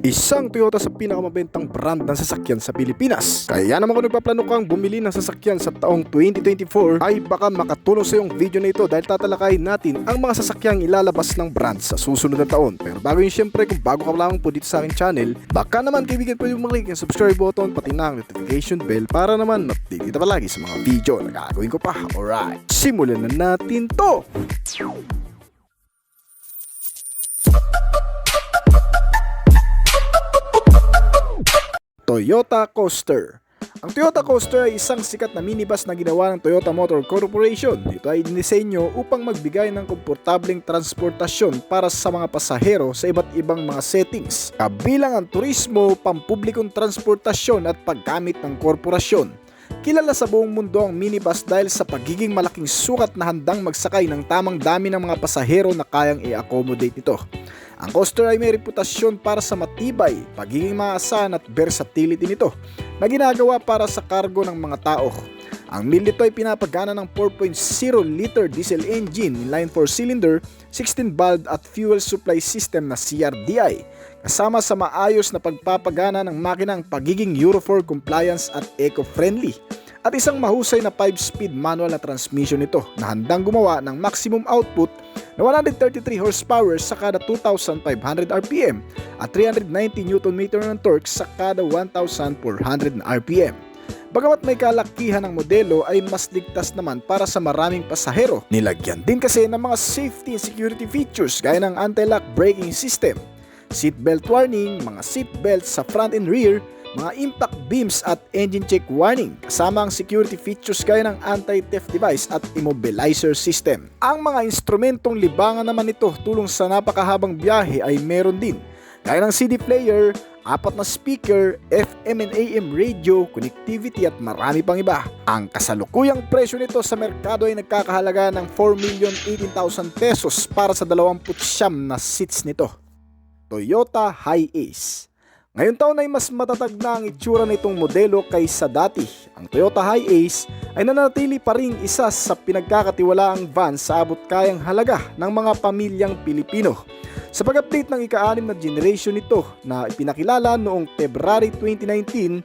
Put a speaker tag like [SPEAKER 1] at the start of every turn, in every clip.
[SPEAKER 1] Isang Toyota sa pinakamabentang brand ng sasakyan sa Pilipinas. Kaya naman kung nagpaplano kang bumili ng sasakyan sa taong 2024 ay baka makatulong sa iyong video na ito dahil tatalakayin natin ang mga sasakyang ilalabas ng brand sa susunod na taon. Pero bago yun, syempre kung bago ka lamang po dito sa aking channel, baka naman kaibigan po yung mag-click yung subscribe button pati na ang notification bell para naman update kita palagi sa mga video na gagawin ko pa. Alright, simulan na natin to! Toyota Coaster. Ang Toyota Coaster ay isang sikat na minibus na ginawa ng Toyota Motor Corporation. Ito ay dinisenyo upang magbigay ng komportableng transportasyon para sa mga pasahero sa iba't ibang mga settings, kabilang ang turismo, pampublikong transportasyon at paggamit ng korporasyon. Kilala sa buong mundo ang minibus dahil sa pagiging malaking sukat na handang magsakay ng tamang dami ng mga pasahero na kayang i-accommodate nito. Ang coaster ay may reputasyon para sa matibay, pagiging maasahan at versatility nito na ginagawa para sa kargo ng mga tao. Ang mill nito ay pinapagana ng 4.0-liter diesel engine, inline 4-cylinder, 16-valve at fuel supply system na CRDI, kasama sa maayos na pagpapagana ng makina ang pagiging Euro 4 compliance at eco-friendly, at isang mahusay na 5-speed manual na transmission nito na handang gumawa ng maximum output na 133 horsepower sa kada 2,500 RPM at 390 Nm ng torque sa kada 1,400 RPM. Bagamat may kalakihan ng modelo ay mas ligtas naman para sa maraming pasahero. Nilagyan din kasi ng mga safety and security features gaya ng anti-lock braking system, seatbelt warning, mga seatbelts sa front and rear, mga impact beams at engine check warning, kasama ang security features gaya ng anti-theft device at immobilizer system. Ang mga instrumentong libangan naman nito tulong sa napakahabang biyahe ay meron din, gaya ng CD player, 4 na speaker, FM and AM radio, connectivity at marami pang iba. Ang kasalukuyang presyo nito sa merkado ay nagkakahalaga ng 4,018,000 pesos para sa 29 na seats nito. Toyota Hiace. Ngayong taon ay mas matatag na ang itsura nitong modelo kaysa dati. Ang Toyota Hiace ay nanatili pa ring isa sa pinagkakatiwalaang van sa abot kayang halaga ng mga pamilyang Pilipino. Sa pag-update ng ika-6 na generation nito na ipinakilala noong February 2019,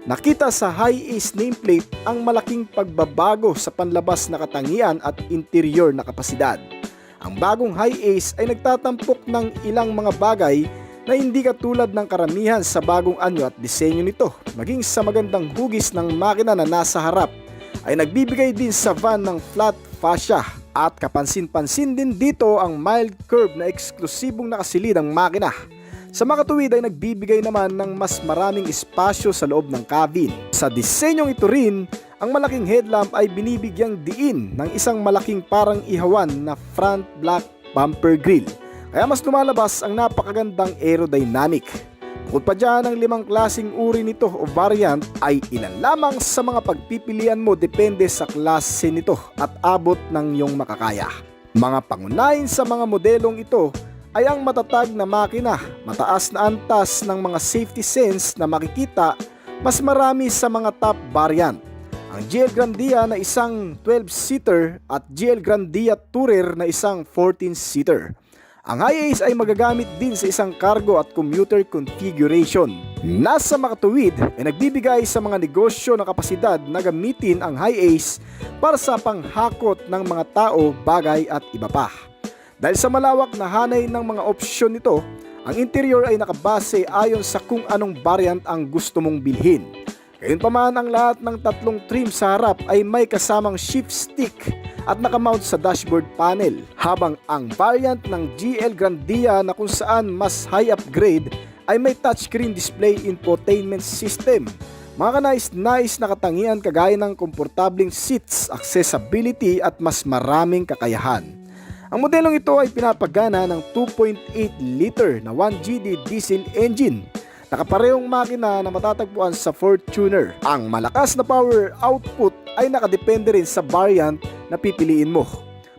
[SPEAKER 1] nakita sa Hiace nameplate ang malaking pagbabago sa panlabas na katangian at interior na kapasidad. Ang bagong Hiace ay nagtatampok ng ilang mga bagay na hindi katulad ng karamihan sa bagong anyo at disenyo nito. Maging sa magandang hugis ng makina na nasa harap ay nagbibigay din sa van ng flat fascia, at kapansin-pansin din dito ang mild curve na eksklusibong nakasilid ang makina. Sa makatuwid ay nagbibigay naman ng mas maraming espasyo sa loob ng cabin. Sa disenyong ito rin, ang malaking headlamp ay binibigyang diin ng isang malaking parang ihawan na front black bumper grill, kaya mas lumalabas ang napakagandang aerodynamic. Bukod pa dyan, ang 5 klaseng uri nito o variant ay ilan lamang sa mga pagpipilian mo depende sa klase nito at abot ng iyong makakaya. Mga pangunahin sa mga modelong ito ay ang matatag na makina, mataas na antas ng mga safety sense na makikita mas marami sa mga top variant. Ang GL Grandia na isang 12-seater at GL Grandia Tourer na isang 14-seater. Ang Hiace ay magagamit din sa isang cargo at commuter configuration. Nasa makatuwid ay nagbibigay sa mga negosyo ng kapasidad na gamitin ang Hiace para sa panghakot ng mga tao, bagay at iba pa. Dahil sa malawak na hanay ng mga opsyon nito, ang interior ay nakabase ayon sa kung anong variant ang gusto mong bilhin. Gayunpaman, ang lahat ng 3 trim sa harap ay may kasamang shift stick at nakamount sa dashboard panel, habang ang variant ng GL Grandia na kung saan mas high upgrade ay may touchscreen display infotainment system, mga kanais-nais na katangian kagaya ng komportabling seats, accessibility at mas maraming kakayahan. Ang modelong ito ay pinapagana ng 2.8-liter na 1GD diesel engine. Nakaparehong makina na matatagpuan sa Fortuner. Ang malakas na power output ay nakadepende rin sa variant na pipiliin mo.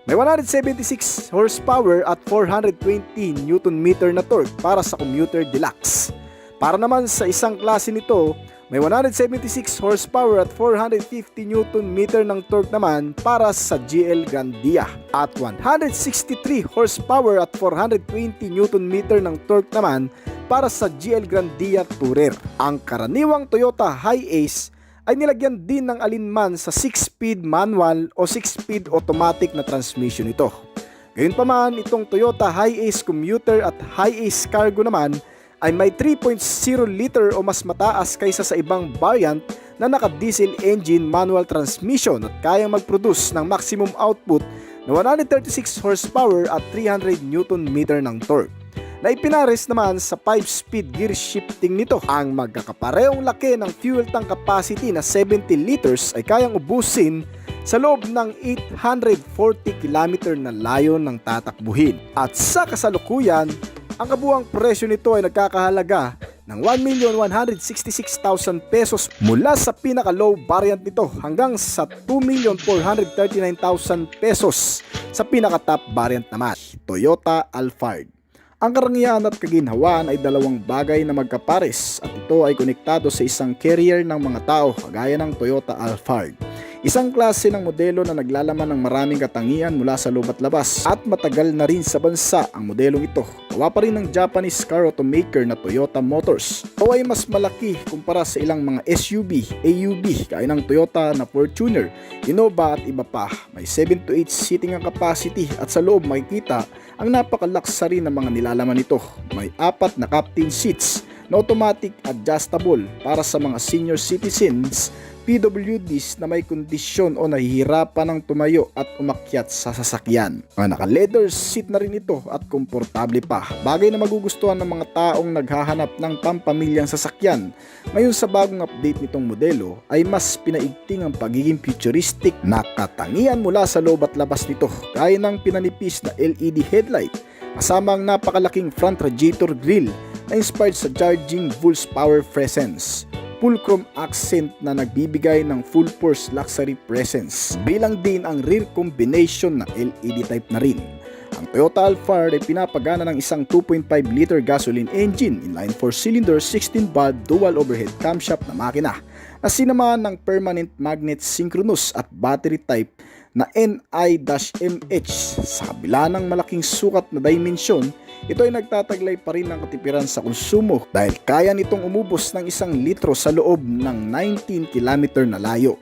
[SPEAKER 1] May 176 horsepower at 420 Nm na torque para sa Commuter Deluxe. Para naman sa isang klase nito, may 176 horsepower at 450 Nm ng torque naman para sa GL Grandia, at 163 horsepower at 420 Nm ng torque naman para sa GL Grandia Tourer. Ang karaniwang Toyota Hi-Ace ay nilagyan din ng alinman sa 6-speed manual o 6-speed automatic na transmission ito. Gayunpaman, itong Toyota Hi-Ace Commuter at Hi-Ace Cargo naman ay may 3.0 liter o mas mataas kaysa sa ibang variant na naka-diesel engine manual transmission at kayang mag-produce ng maximum output na 136 horsepower at 300 Nm ng torque. Na ipinares naman sa 5-speed gear shifting nito. Ang magkakaparehong laki ng fuel tank capacity na 70 liters ay kayang ubusin sa loob ng 840 km na layo ng tatakbuhin. At sa kasalukuyan, ang kabuuang presyo nito ay nagkakahalaga ng 1,166,000 pesos mula sa pinaka-low variant nito hanggang sa 2,439,000 pesos sa pinaka-top variant naman, Toyota Alphard. Ang karangyaan at kaginhawaan ay dalawang bagay na magkapares at ito ay konektado sa isang carrier ng mga tao kagaya ng Toyota Alphard. Isang klase ng modelo na naglalaman ng maraming katangian mula sa loob at labas at matagal na rin sa bansa ang modelong ito. Gawa pa rin ng Japanese car automaker na Toyota Motors. Ito ay mas malaki kumpara sa ilang mga SUV, AUV gaya ng Toyota na Fortuner, Innova at iba pa. May 7 to 8 seating ang capacity at sa loob makikita ang napaka-luxury na mga nilalaman nito. May 4 na captain seats na automatic adjustable para sa mga senior citizens, PWDs na may kondisyon o nahihirapan ng tumayo at umakyat sa sasakyan. Naka-leather seat na rin ito at komportable pa. Bagay na magugustuhan ng mga taong naghahanap ng pampamilyang sasakyan. Ngayon sa bagong update nitong modelo ay mas pinaigting ang pagiging futuristic na katangian mula sa loob at labas nito. Gaya ng pinanipis na LED headlight kasama ang napakalaking front radiator grille na inspired sa charging Vulse Power Presence. Full chrome accent na nagbibigay ng full force luxury presence. Bilang din ang rear combination na LED type na rin. Ang Toyota Alphard ay pinapagana ng isang 2.5 liter gasoline engine, inline 4-cylinder 16-valve dual overhead camshaft na makina na sinamahan ng permanent magnet synchronous at battery type na NI-MH. Sa kabila ng malaking sukat na dimensyon, ito ay nagtataglay pa rin ng katipiran sa konsumo dahil kaya nitong umubos ng 1 litro sa loob ng 19 km na layo.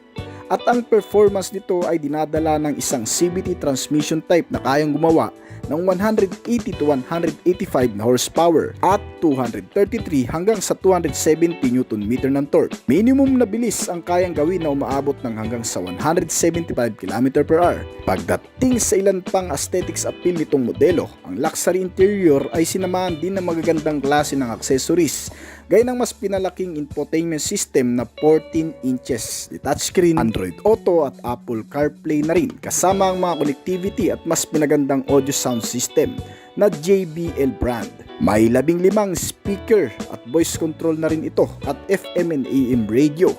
[SPEAKER 1] At ang performance nito ay dinadala ng isang CVT transmission type na kayang gumawa ng 180 to 185 na horsepower at 233 hanggang sa 270 Nm ng torque. Minimum na bilis ang kayang gawin na umaabot ng hanggang sa 175 km/h. Pagdating sa ilan pang aesthetics appeal nitong modelo, ang luxury interior ay sinamahan din ng magagandang klase ng accessories gaya ng mas pinalaking infotainment system na 14 inches, touchscreen, Android Auto at Apple CarPlay na rin, kasama ang mga connectivity at mas pinagandang audio sound system na JBL brand. May 15 speaker at voice control na rin ito at FM and AM radio.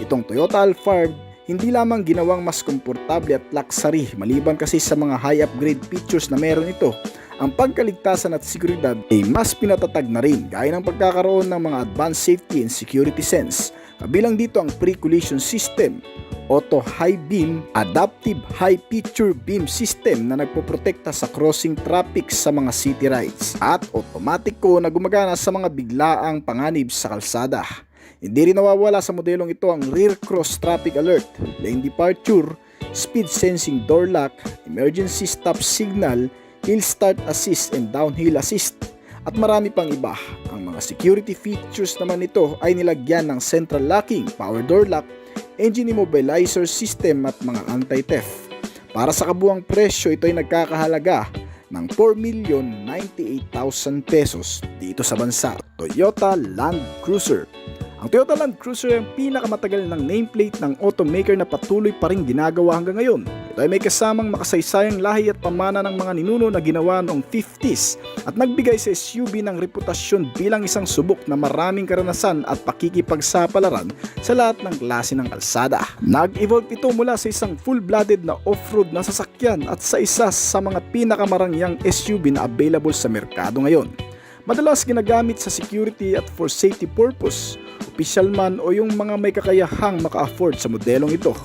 [SPEAKER 1] Itong Toyota Alphard hindi lamang ginawang mas komportable at luxury maliban kasi sa mga high upgrade features na meron ito, ang pagkaligtasan at seguridad ay mas pinatatag na rin gaya ng pagkakaroon ng mga advanced safety and security sense. Kabilang dito ang pre-collision system, auto high beam, adaptive high picture beam system na nagpoprotekta sa crossing traffic sa mga city rides at automatiko na gumagana sa mga biglaang panganib sa kalsada. Hindi rin nawawala sa modelong ito ang rear cross traffic alert, lane departure, speed sensing door lock, emergency stop signal, hill start assist and downhill assist at marami pang iba. Ang mga security features naman nito ay nilagyan ng central locking, power door lock, engine immobilizer system at mga anti-theft. Para sa kabuuang presyo, ito ay nagkakahalaga ng 4,098,000 pesos dito sa bansa. Toyota Land Cruiser. Ang Toyota Land Cruiser ay ang pinakamatagal ng nameplate ng automaker na patuloy pa rin ginagawa hanggang ngayon. Ito ay may kasamang makasaysayang lahi at pamana ng mga ninuno na ginawa noong 50s at nagbigay sa SUV ng reputasyon bilang isang subok na maraming karanasan at pakikipagsapalaran sa lahat ng klase ng kalsada. Nag-evolve ito mula sa isang full-blooded na off-road na sasakyan at sa isa sa mga pinakamarangyang SUV na available sa merkado ngayon. Madalas ginagamit sa security at for safety purpose, opisyal man o yung mga may kakayahang maka-afford sa modelong ito.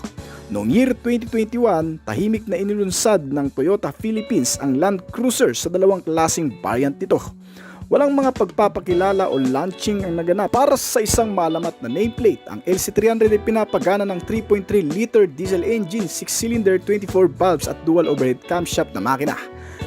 [SPEAKER 1] Noong year 2021, tahimik na inilunsad ng Toyota Philippines ang Land Cruiser sa dalawang klaseng variant nito. Walang mga pagpapakilala o launching ang naganap. Para sa isang malamat na nameplate, ang LC300 ay pinapagana ng 3.3-liter diesel engine, 6-cylinder, 24 valves at dual overhead camshaft na makina.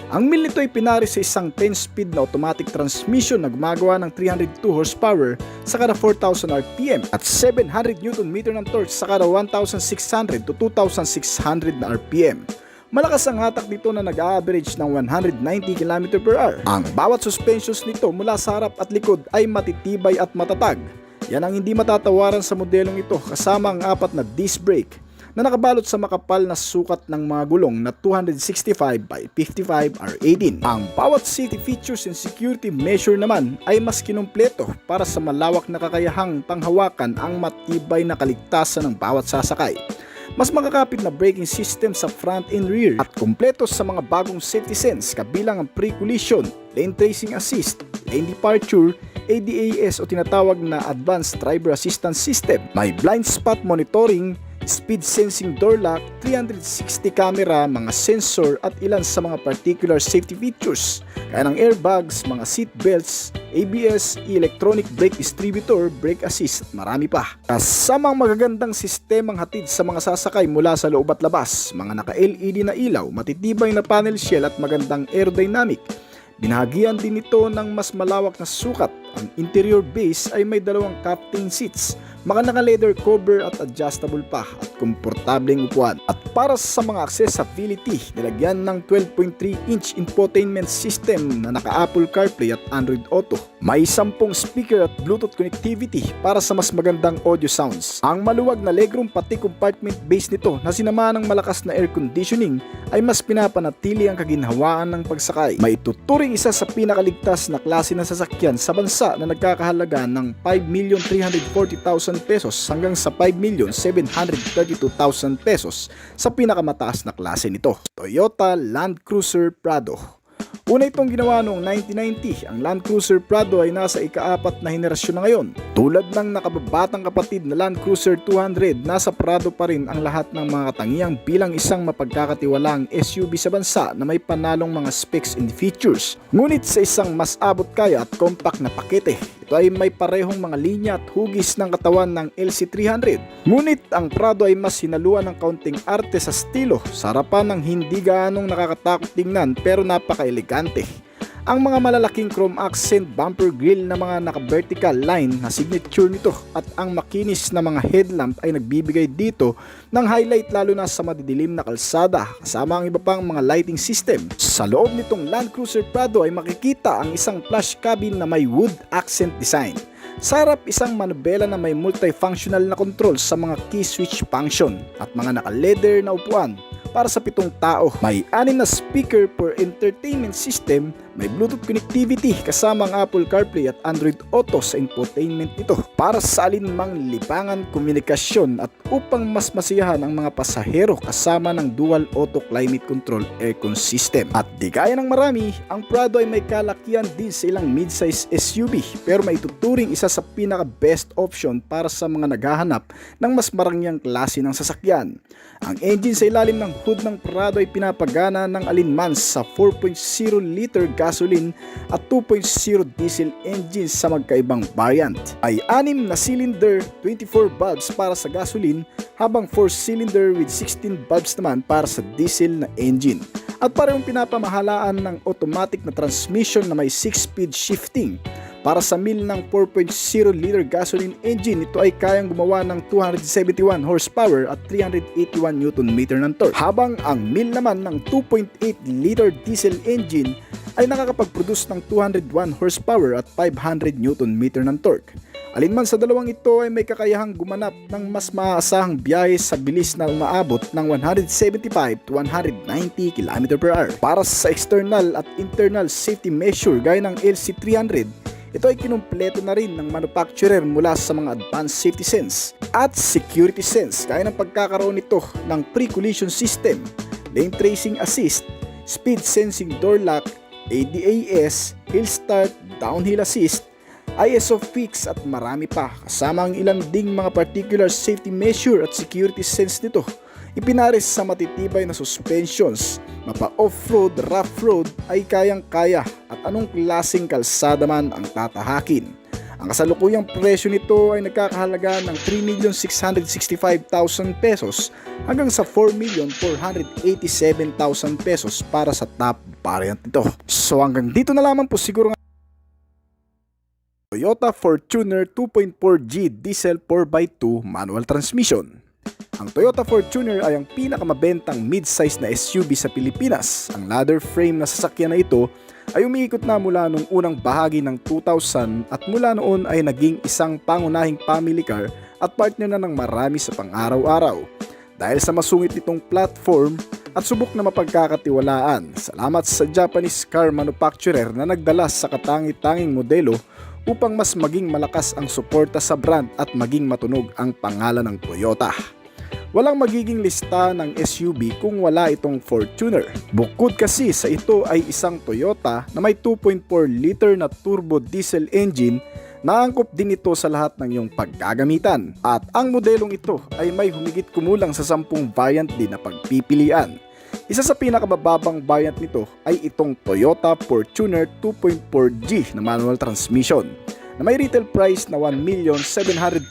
[SPEAKER 1] Ang mill nito ay pinari sa isang 10-speed na automatic transmission na gumagawa ng 302 horsepower sa kada 4,000 RPM at 700 Nm ng torque sa kada 1,600 to 2,600 na RPM. Malakas ang hatak nito na nag-average ng 190 km/h. Ang bawat suspensions nito mula sa harap at likod ay matitibay at matatag. Yan ang hindi matatawaran sa modelong ito, kasama ang 4 na disc brake na nakabalot sa makapal na sukat ng mga gulong na 265 by 55 R18. Ang bawat safety features and security measure naman ay mas kinumpleto para sa malawak na kakayahang panghawakan ang matibay na kaligtasan ng bawat sasakay. Mas makakapit na braking system sa front and rear at kumpleto sa mga bagong safety sense kabilang ang pre-collision, lane tracing assist, lane departure, ADAS o tinatawag na Advanced Driver Assistance System. May blind spot monitoring, speed sensing door lock, 360 camera, mga sensor at ilan sa mga particular safety features kaya ng airbags, mga seat belts, ABS, electronic brake distributor, brake assist at marami pa. Kasamang magagandang sistemang hatid sa mga sasakay mula sa loob at labas, mga naka-LED na ilaw, matitibay na panel shell at magandang aerodynamic. Binahagian din ito ng mas malawak na sukat. Ang interior base ay may 2 captain seats, naka-leather cover at adjustable pa at komportableng upuan. At para sa mga accessibility, nilagyan ng 12.3-inch infotainment system na naka-Apple CarPlay at Android Auto. May 10 speaker at Bluetooth connectivity para sa mas magandang audio sounds. Ang maluwag na legroom pati compartment base nito na sinama ng malakas na air conditioning ay mas pinapanatili ang kaginhawaan ng pagsakay. May tuturing isa sa pinakaligtas na klase ng sasakyan sa bansa na nagkakahalaga ng 5,340,000 pesos hanggang sa 5,732,000 pesos sa pinakamataas na klase nito, Toyota Land Cruiser Prado. Una itong ginawa noong 1990, ang Land Cruiser Prado ay nasa ika-4 na henerasyon na ngayon. Tulad ng nakababatang kapatid na Land Cruiser 200, nasa Prado pa rin ang lahat ng mga katangiang bilang isang mapagkakatiwalaang SUV sa bansa na may panalong mga specs and features. Ngunit sa isang mas abot kaya at compact na pakete, ito ay may parehong mga linya at hugis ng katawan ng LC300. Ngunit ang Prado ay mas sinaluan ng kaunting arte sa estilo, sa harapan ng hindi gaanong nakakatakot tingnan pero napaka-elegante. Ang mga malalaking chrome accent bumper grille na mga naka-vertical line na signature nito at ang makinis na mga headlamp ay nagbibigay dito ng highlight lalo na sa madidilim na kalsada, kasama ang iba pang mga lighting system. Sa loob nitong Land Cruiser Prado ay makikita ang isang plush cabin na may wood accent design. Sa harap, isang manubela na may multifunctional na control sa mga key switch function at mga naka-leather na upuan para sa 7 tao. May 6 na speaker per entertainment system, may Bluetooth connectivity kasama ang Apple CarPlay at Android Auto sa infotainment nito para sa alinmang libangan komunikasyon at upang mas masiyahan ang mga pasahero kasama ng dual auto climate control aircon system. At di gaya ng marami, ang Prado ay may kalakihan din sa ilang midsize SUV pero may tuturing isa sa pinaka best option para sa mga naghahanap ng mas marangyang klase ng sasakyan. Ang engine sa ilalim ng hood ng Prado ay pinapagana ng alinman sa 4.0-liter gasoline at 2.0 diesel engine sa magkaibang variant. Ay 6 na cylinder, 24 valves para sa gasoline habang 4-cylinder with 16 valves naman para sa diesel na engine. At parehong pinapamahalaan ng automatic na transmission na may 6-speed shifting. Para sa mill ng 4.0-liter gasoline engine, ito ay kayang gumawa ng 271 horsepower at 381 Nm ng torque. Habang ang mill naman ng 2.8-liter diesel engine ay nakakapag-produce ng 201 horsepower at 500 Nm ng torque. Alinman sa dalawang ito ay may kakayahang gumanap ng mas maaasahang biyahe sa bilis na umaabot ng 175 to 190 km/h. Para sa external at internal safety measure gaya ng LC300, ito ay kinumpleto na rin ng manufacturer mula sa mga advanced safety sense at security sense gaya ng pagkakaroon nito ng pre-collision system, lane tracing assist, speed sensing door lock, ADAS, hill start, downhill assist, ISO fix at marami pa kasama ang ilang ding mga particular safety measure at security sense nito. Ipinares sa matitibay na suspensions, mapa off-road, rough road ay kayang-kaya at anong klaseng kalsada man ang tatahakin. Ang kasalukuyang presyo nito ay nagkakahalaga ng 3,665,000 pesos hanggang sa 4,487,000 pesos para sa top variant nito. So hanggang dito na lamang po siguro nga Toyota Fortuner 2.4G diesel 4x2 manual transmission. Ang Toyota Fortuner ay ang pinakamabentang mid-size na SUV sa Pilipinas. Ang ladder frame na sasakyan na ito ay umiikot na mula nung unang bahagi ng 2000 at mula noon ay naging isang pangunahing family car at partner na ng marami sa pang-araw-araw. Dahil sa masungit nitong platform at subok na mapagkakatiwalaan, salamat sa Japanese car manufacturer na nagdala sa katangi-tanging modelo upang mas maging malakas ang suporta sa brand at maging matunog ang pangalan ng Toyota. Walang magiging lista ng SUV kung wala itong Fortuner. Bukod kasi sa ito ay isang Toyota na may 2.4 liter na turbo diesel engine na angkop din ito sa lahat ng iyong paggagamitan. At ang modelong ito ay may humigit kumulang sa 10 variant din na pagpipilian. Isa sa pinakamababang variant nito ay itong Toyota Fortuner 2.4G na manual transmission na may retail price na 1,736,000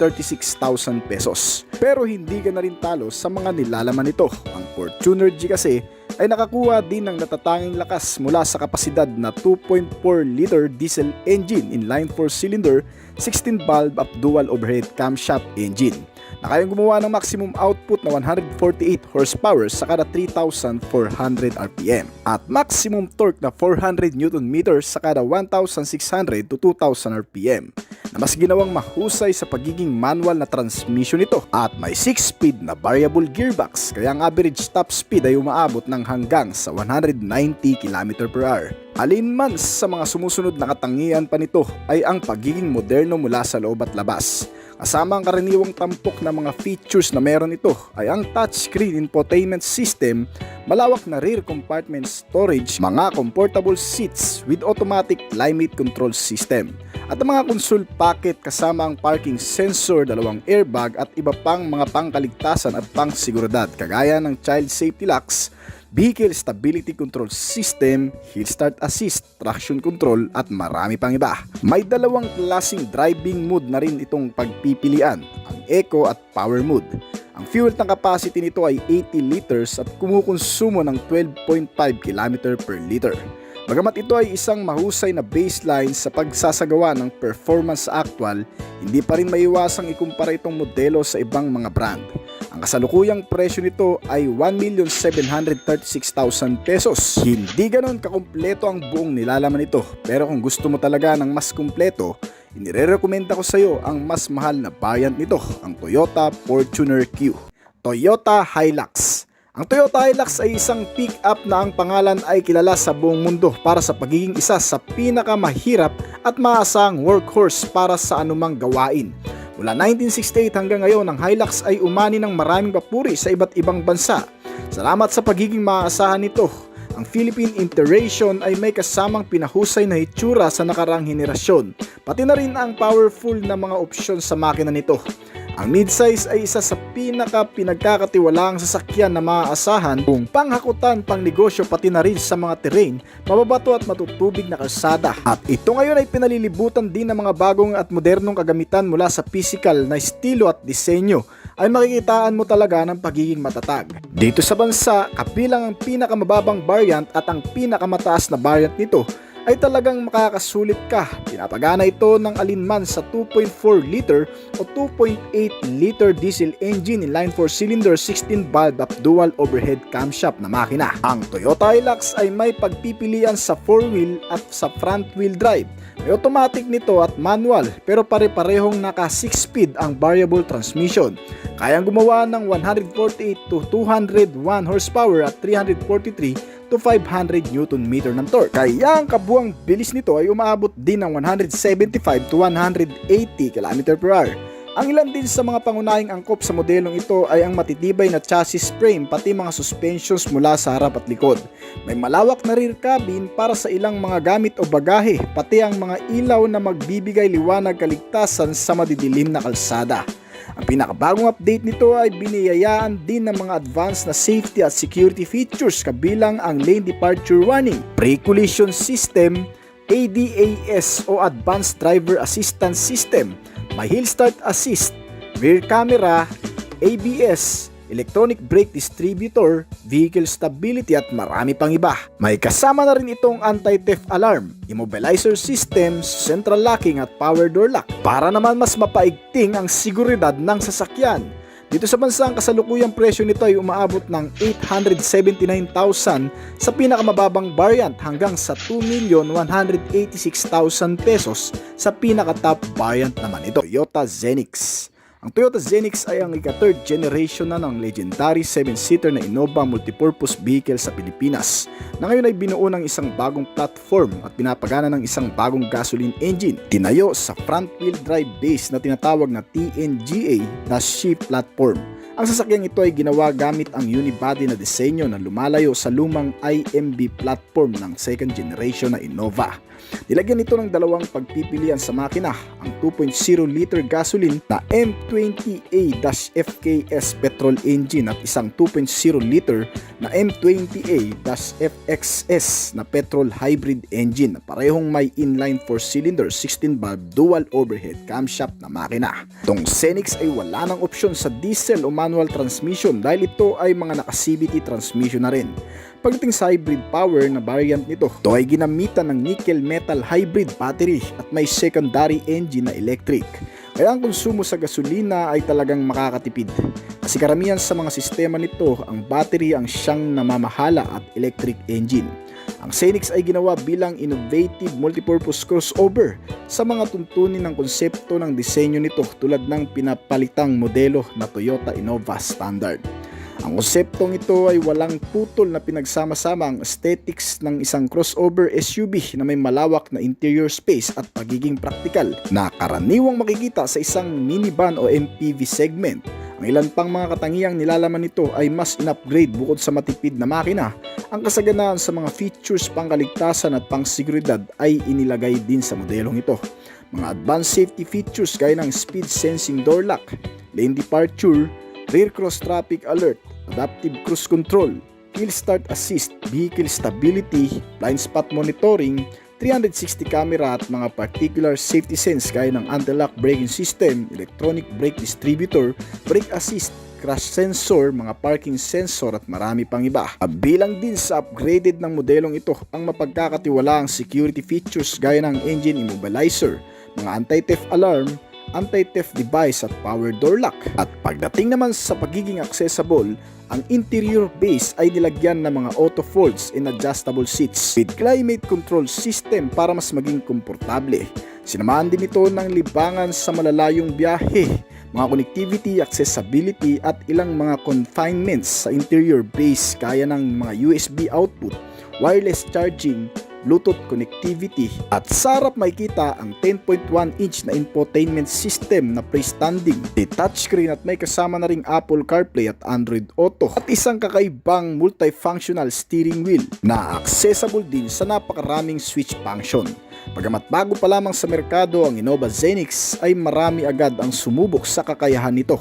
[SPEAKER 1] pesos. Pero hindi ka na rin talo sa mga nilalaman nito. Ang Fortuner G kasi ay nakakuha din ng natatanging lakas mula sa kapasidad na 2.4 liter diesel engine inline 4-cylinder 16-valve at dual overhead camshaft engine na kayang gumawa ng maximum output na 148 horsepower sa kada 3,400 RPM at maximum torque na 400 Nm sa kada 1,600 to 2,000 RPM na mas ginawang mahusay sa pagiging manual na transmission nito at may 6-speed na variable gearbox kaya ang average top speed ay umaabot ng hanggang sa 190 km/h. Alin man sa mga sumusunod na katangian pa nito ay ang pagiging moderno mula sa loob at labas. Kasama ang karaniwang tampok na mga features na meron ito ay ang touchscreen infotainment system, malawak na rear compartment storage, mga comfortable seats with automatic climate control system, at ang mga console packet kasama ang parking sensor, 2 airbag at iba pang mga pangkaligtasan at pangseguridad kagaya ng child safety locks, vehicle stability control system, hill start assist, traction control at marami pang iba. May 2 klaseng driving mode na rin itong pagpipilian, ang Eco at Power mode. Ang fuel tank capacity nito ay 80 liters at kumukonsumo ng 12.5 km per liter. Bagamat ito ay isang mahusay na baseline sa pagsasagawa ng performance sa actual, hindi pa rin maiwasang ikumpara itong modelo sa ibang mga brand. Ang kasalukuyang presyo nito ay 1,736,000 pesos. Hindi ganon kakumpleto ang buong nilalaman nito, pero kung gusto mo talaga ng mas kumpleto, inirerekomenda ko sa iyo ang mas mahal na variant nito, ang Toyota Fortuner Q. Toyota Hilux. Ang Toyota Hilux ay isang pick-up na ang pangalan ay kilala sa buong mundo para sa pagiging isa sa pinakamahirap at maasahang workhorse para sa anumang gawain. Mula 1968 hanggang ngayon, ang Hilux ay umani ng maraming papuri sa iba't ibang bansa. Salamat sa pagiging maaasahan nito, ang Philippine Iteration ay may kasamang pinahusay na hitsura sa nakaraang henerasyon, pati na rin ang powerful na mga opsyon sa makina nito. Ang midsize ay isa sa pinagkakatiwalaang sasakyan na maaasahan kung panghakutan, pangnegosyo pati na rin sa mga terrain, mababato at matutubig na kalsada. At ito ngayon ay pinalilibutan din ng mga bagong at modernong kagamitan mula sa physical na estilo at disenyo ay makikitaan mo talaga ng pagiging matatag. Dito sa bansa, kabilang ang pinakamababang variant at ang pinakamataas na variant nito ay talagang makakasulit ka. Pinapagana ito ng alinman sa 2.4 liter o 2.8 liter diesel engine inline 4-cylinder 16-valve at dual overhead camshaft na makina. Ang Toyota Hilux ay may pagpipilian sa 4-wheel at sa front-wheel drive. May automatic nito at manual pero pare-parehong naka 6-speed ang variable transmission. Kayang gumawa ng 148 to 201 horsepower at 343 to 500 Nm ng torque. Kaya ang kabuang bilis nito ay umaabot din ng 175 to 180 km/h. Ang ilan din sa mga pangunahing angkop sa modelong ito ay ang matitibay na chassis frame pati mga suspensions mula sa harap at likod. May malawak na rear cabin para sa ilang mga gamit o bagahe, pati ang mga ilaw na magbibigay liwanag kaligtasan sa madidilim na kalsada. Ang pinakabagong update nito ay biniyayaan din ng mga advanced na safety at security features kabilang ang lane departure warning, pre-collision system, ADAS o Advanced Driver Assistance System, may hill start assist, rear camera, ABS, electronic brake distributor, vehicle stability at marami pang iba. May kasama na rin itong anti-theft alarm, immobilizer system, central locking at power door lock para naman mas mapaigting ang seguridad ng sasakyan. Dito sa bansa, ang kasalukuyang presyo nito ay umaabot ng 879,000 sa pinakamababang variant hanggang sa 2,186,000 pesos sa pinaka-top variant naman ito, Toyota Zenix. Ang Toyota Zenix ay ang ika-third generation na ng legendary 7-seater na Innova multipurpose vehicle sa Pilipinas na ngayon ay binuo ng isang bagong platform at pinapagana ng isang bagong gasoline engine. Tinayo sa front-wheel drive base na tinatawag na TNGA-C platform. Ang sasakyang ito ay ginawa gamit ang unibody na disenyo na lumalayo sa lumang IMB platform ng second generation na Innova. Nilagyan ito ng dalawang pagpipilian sa makina, ang 2.0 liter gasoline na M20A-FKS petrol engine at isang 2.0 liter na M20A-FXS na petrol hybrid engine na parehong may inline 4-cylinder 16-valve dual overhead camshaft na makina. Itong Zenix ay wala ng opsyon sa diesel o manual transmission dahil ito ay mga naka-CVT transmission na rin. Pagdating sa hybrid power na variant nito, ito ay ginamitan ng nickel metal hybrid battery at may secondary engine na electric. Kaya ang konsumo sa gasolina ay talagang makakatipid. Kasi karamihan sa mga sistema nito, ang battery ang siyang namamahala at electric engine. Ang Zenix ay ginawa bilang innovative multipurpose crossover sa mga tuntunin ng konsepto ng disenyo nito tulad ng pinapalitang modelo na Toyota Innova Standard. Ang konseptong ito ay walang putol na pinagsama-sama ang aesthetics ng isang crossover SUV na may malawak na interior space at pagiging praktikal na karaniwang makikita sa isang minivan o MPV segment. Ang ilan pang mga katangiang nilalaman nito ay mas in-upgrade bukod sa matipid na makina. Ang kasaganaan sa mga features pangkaligtasan at pangseguridad ay inilagay din sa modelong ito. Mga advanced safety features gaya ng speed sensing door lock, lane departure, rear cross traffic alert, adaptive cruise control, hill start assist, vehicle stability, blind spot monitoring, 360 camera at mga particular safety sense gaya ng anti-lock braking system, electronic brake distributor, brake assist, crash sensor, mga parking sensor at marami pang iba. Bilang din sa upgraded ng modelong ito ang mapagkakatiwalaang security features gaya ng engine immobilizer, mga anti-theft alarm, anti-theft device at power door lock. At pagdating naman sa pagiging accessible, ang interior base ay nilagyan ng mga auto folds and adjustable seats with climate control system para mas maging komportable. Sinamahan din ito ng libangan sa malalayong biyahe, mga connectivity, accessibility at ilang mga confinements sa interior base kaya ng mga USB output, wireless charging, Bluetooth connectivity at sarap makikita ang 10.1-inch na infotainment system na freestanding, touchscreen at may kasama na ring Apple CarPlay at Android Auto at isang kakaibang multifunctional steering wheel na accessible din sa napakaraming switch function. Bagamat bago pa lamang sa merkado, ang Innova Zenix ay marami agad ang sumubok sa kakayahan nito.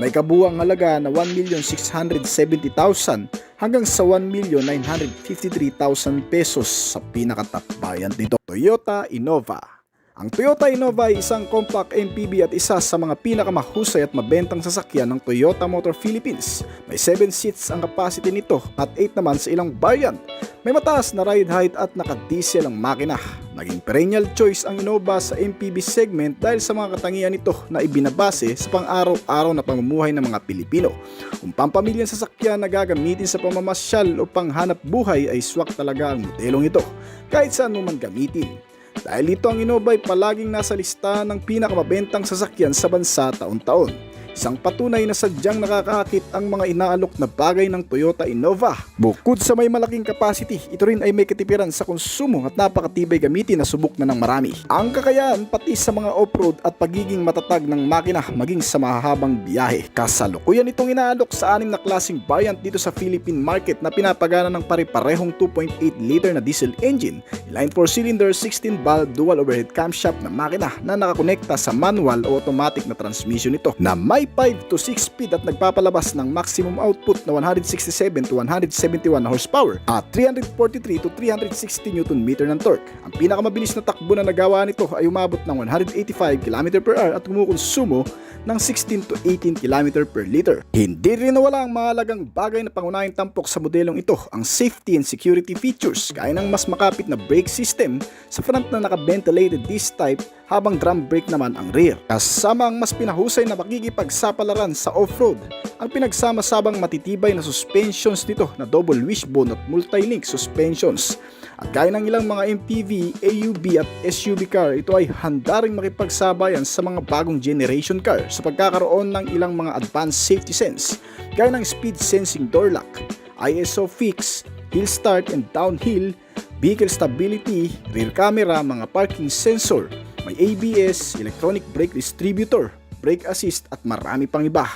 [SPEAKER 1] May kabuuang halaga na 1,670,000 hanggang sa 1,953,000 pesos sa pinaka-top variant nito, Toyota Innova. Ang Toyota Innova ay isang compact MPV at isa sa mga pinakamahusay at mabentang sasakyan ng Toyota Motor Philippines. May 7 seats ang capacity nito at 8 naman sa ilang variant. May mataas na ride height at naka-diesel ang makina. Naging perennial choice ang Innova sa MPV segment dahil sa mga katangian nito na ibinabase sa pang-araw-araw na pamumuhay ng mga Pilipino. Kung pampamilyang sasakyan na gagamitin sa pamamasyal o panghanap buhay ay swak talaga ang modelong ito kahit saan mo man gamitin. Dahil dito ang Innova ay palaging nasa listahan ng pinakamabentang sasakyan sa bansa taon-taon. Isang patunay na sadyang nakakaakit ang mga inaalok na bagay ng Toyota Innova. Bukod sa may malaking capacity, ito rin ay may katipiran sa konsumo at napakatibay gamitin na subok na ng marami. Ang kakayahan pati sa mga off-road at pagiging matatag ng makina maging sa mahahabang biyahe. Kasalukuyan itong inaalok sa 6 na klaseng variant dito sa Philippine market na pinapagana ng pare-parehong 2.8 liter na diesel engine, inline 4-cylinder 16-valve dual overhead camshaft na makina na nakakonekta sa manual o automatic na transmission nito na may ay 5 to 6 speed at nagpapalabas ng maximum output na 167 to 171 horsepower at 343 to 360 Nm ng torque. Ang pinakamabilis na takbo na nagawa nito ay umabot ng 185 km/h at kumukonsumo ng 16 to 18 km per liter. Hindi rin nawala ang mahalagang bagay na pangunahing tampok sa modelong ito, ang safety and security features, gaya ng mas makapit na brake system sa front na naka-ventilated disc type habang drum brake naman ang rear. Kasama ang mas pinahusay na makikipagsapalaran sa off-road, ang pinagsama-sabang matitibay na suspensions nito na double wishbone at multi-link suspensions. At gaya ng ilang mga MPV, AUV at SUV car, ito ay handa ring makipagsabayan sa mga bagong generation car sa pagkakaroon ng ilang mga advanced safety sense, gaya ng speed sensing door lock, ISO fix, hill start and downhill, vehicle stability, rear camera, mga parking sensor, may ABS, electronic brake distributor, brake assist at marami pang iba.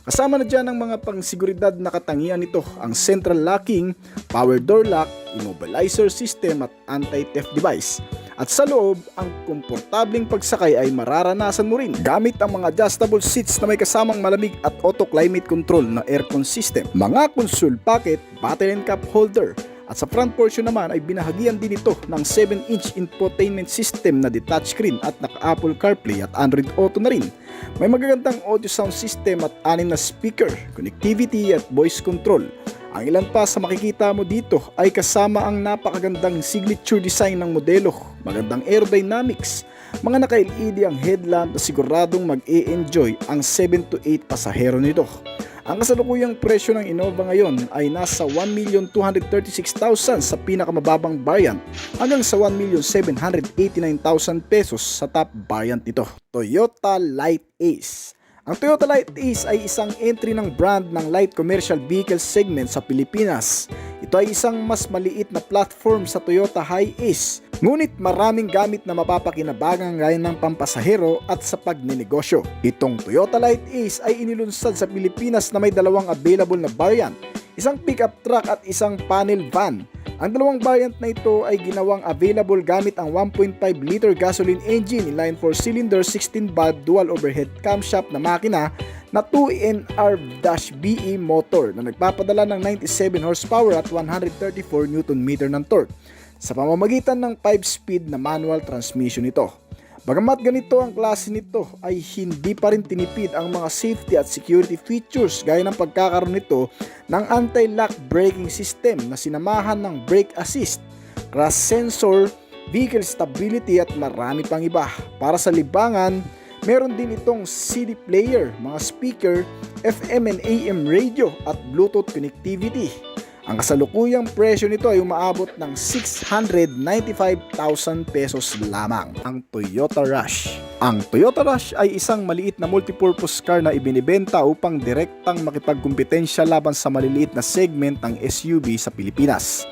[SPEAKER 1] Kasama na dyan ang mga pangsiguridad na katangian nito, ang central locking, power door lock, immobilizer system at anti-theft device. At sa loob, ang komportableng pagsakay ay mararanasan mo rin gamit ang mga adjustable seats na may kasamang malamig at auto climate control na aircon system, mga console pocket, bottle and cup holder. At sa front portion naman ay binahagian din ito ng 7-inch infotainment system na detached screen at naka-Apple CarPlay at Android Auto na rin. May magagandang audio sound system at 6 na speaker, connectivity at voice control. Ang ilan pa sa makikita mo dito ay kasama ang napakagandang signature design ng modelo, magandang aerodynamics, mga naka-LED ang headlamp na siguradong mag-e-enjoy ang 7 to 8 pasahero nito. Ang kasalukuyang presyo ng Innova ngayon ay nasa 1,236,000 sa pinakamababang variant hanggang sa 1,789,000 pesos sa top variant nito. Toyota Light Ace. Ang Toyota Light Ace ay isang entry ng brand ng light commercial vehicle segment sa Pilipinas. Ito ay isang mas maliit na platform sa Toyota Hi-Ace, ngunit maraming gamit na mapapakinabangan gaya ng pampasahero at sa pagnenegosyo. Itong Toyota Light Ace ay inilunsad sa Pilipinas na may dalawang available na variant, isang pickup truck at isang panel van. Ang dalawang variant na ito ay ginawang available gamit ang 1.5 liter gasoline engine, inline 4-cylinder 16-valve dual overhead camshaft na makina na 2NR-BE motor na nagpapadala ng 97 horsepower at 134 Nm ng torque sa pamamagitan ng 5-speed na manual transmission nito. Bagamat ganito ang klase nito ay hindi pa rin tinipid ang mga safety at security features gaya ng pagkakaroon nito ng anti-lock braking system na sinamahan ng brake assist, crash sensor, vehicle stability at marami pang iba. Para sa libangan, meron din itong CD player, mga speaker, FM and AM radio at Bluetooth connectivity. Ang kasalukuyang presyo nito ay umaabot ng 695,000 pesos lamang. Ang Toyota Rush. Ang Toyota Rush ay isang maliit na multipurpose car na ibinibenta upang direktang makipagkumpetensya laban sa maliliit na segment ng SUV sa Pilipinas.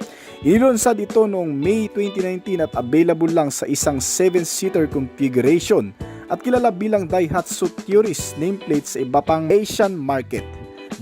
[SPEAKER 1] Inilunsad ito noong May 2019 at available lang sa isang 7-seater configuration at kilala bilang Daihatsu Tourist nameplate sa iba pang Asian market.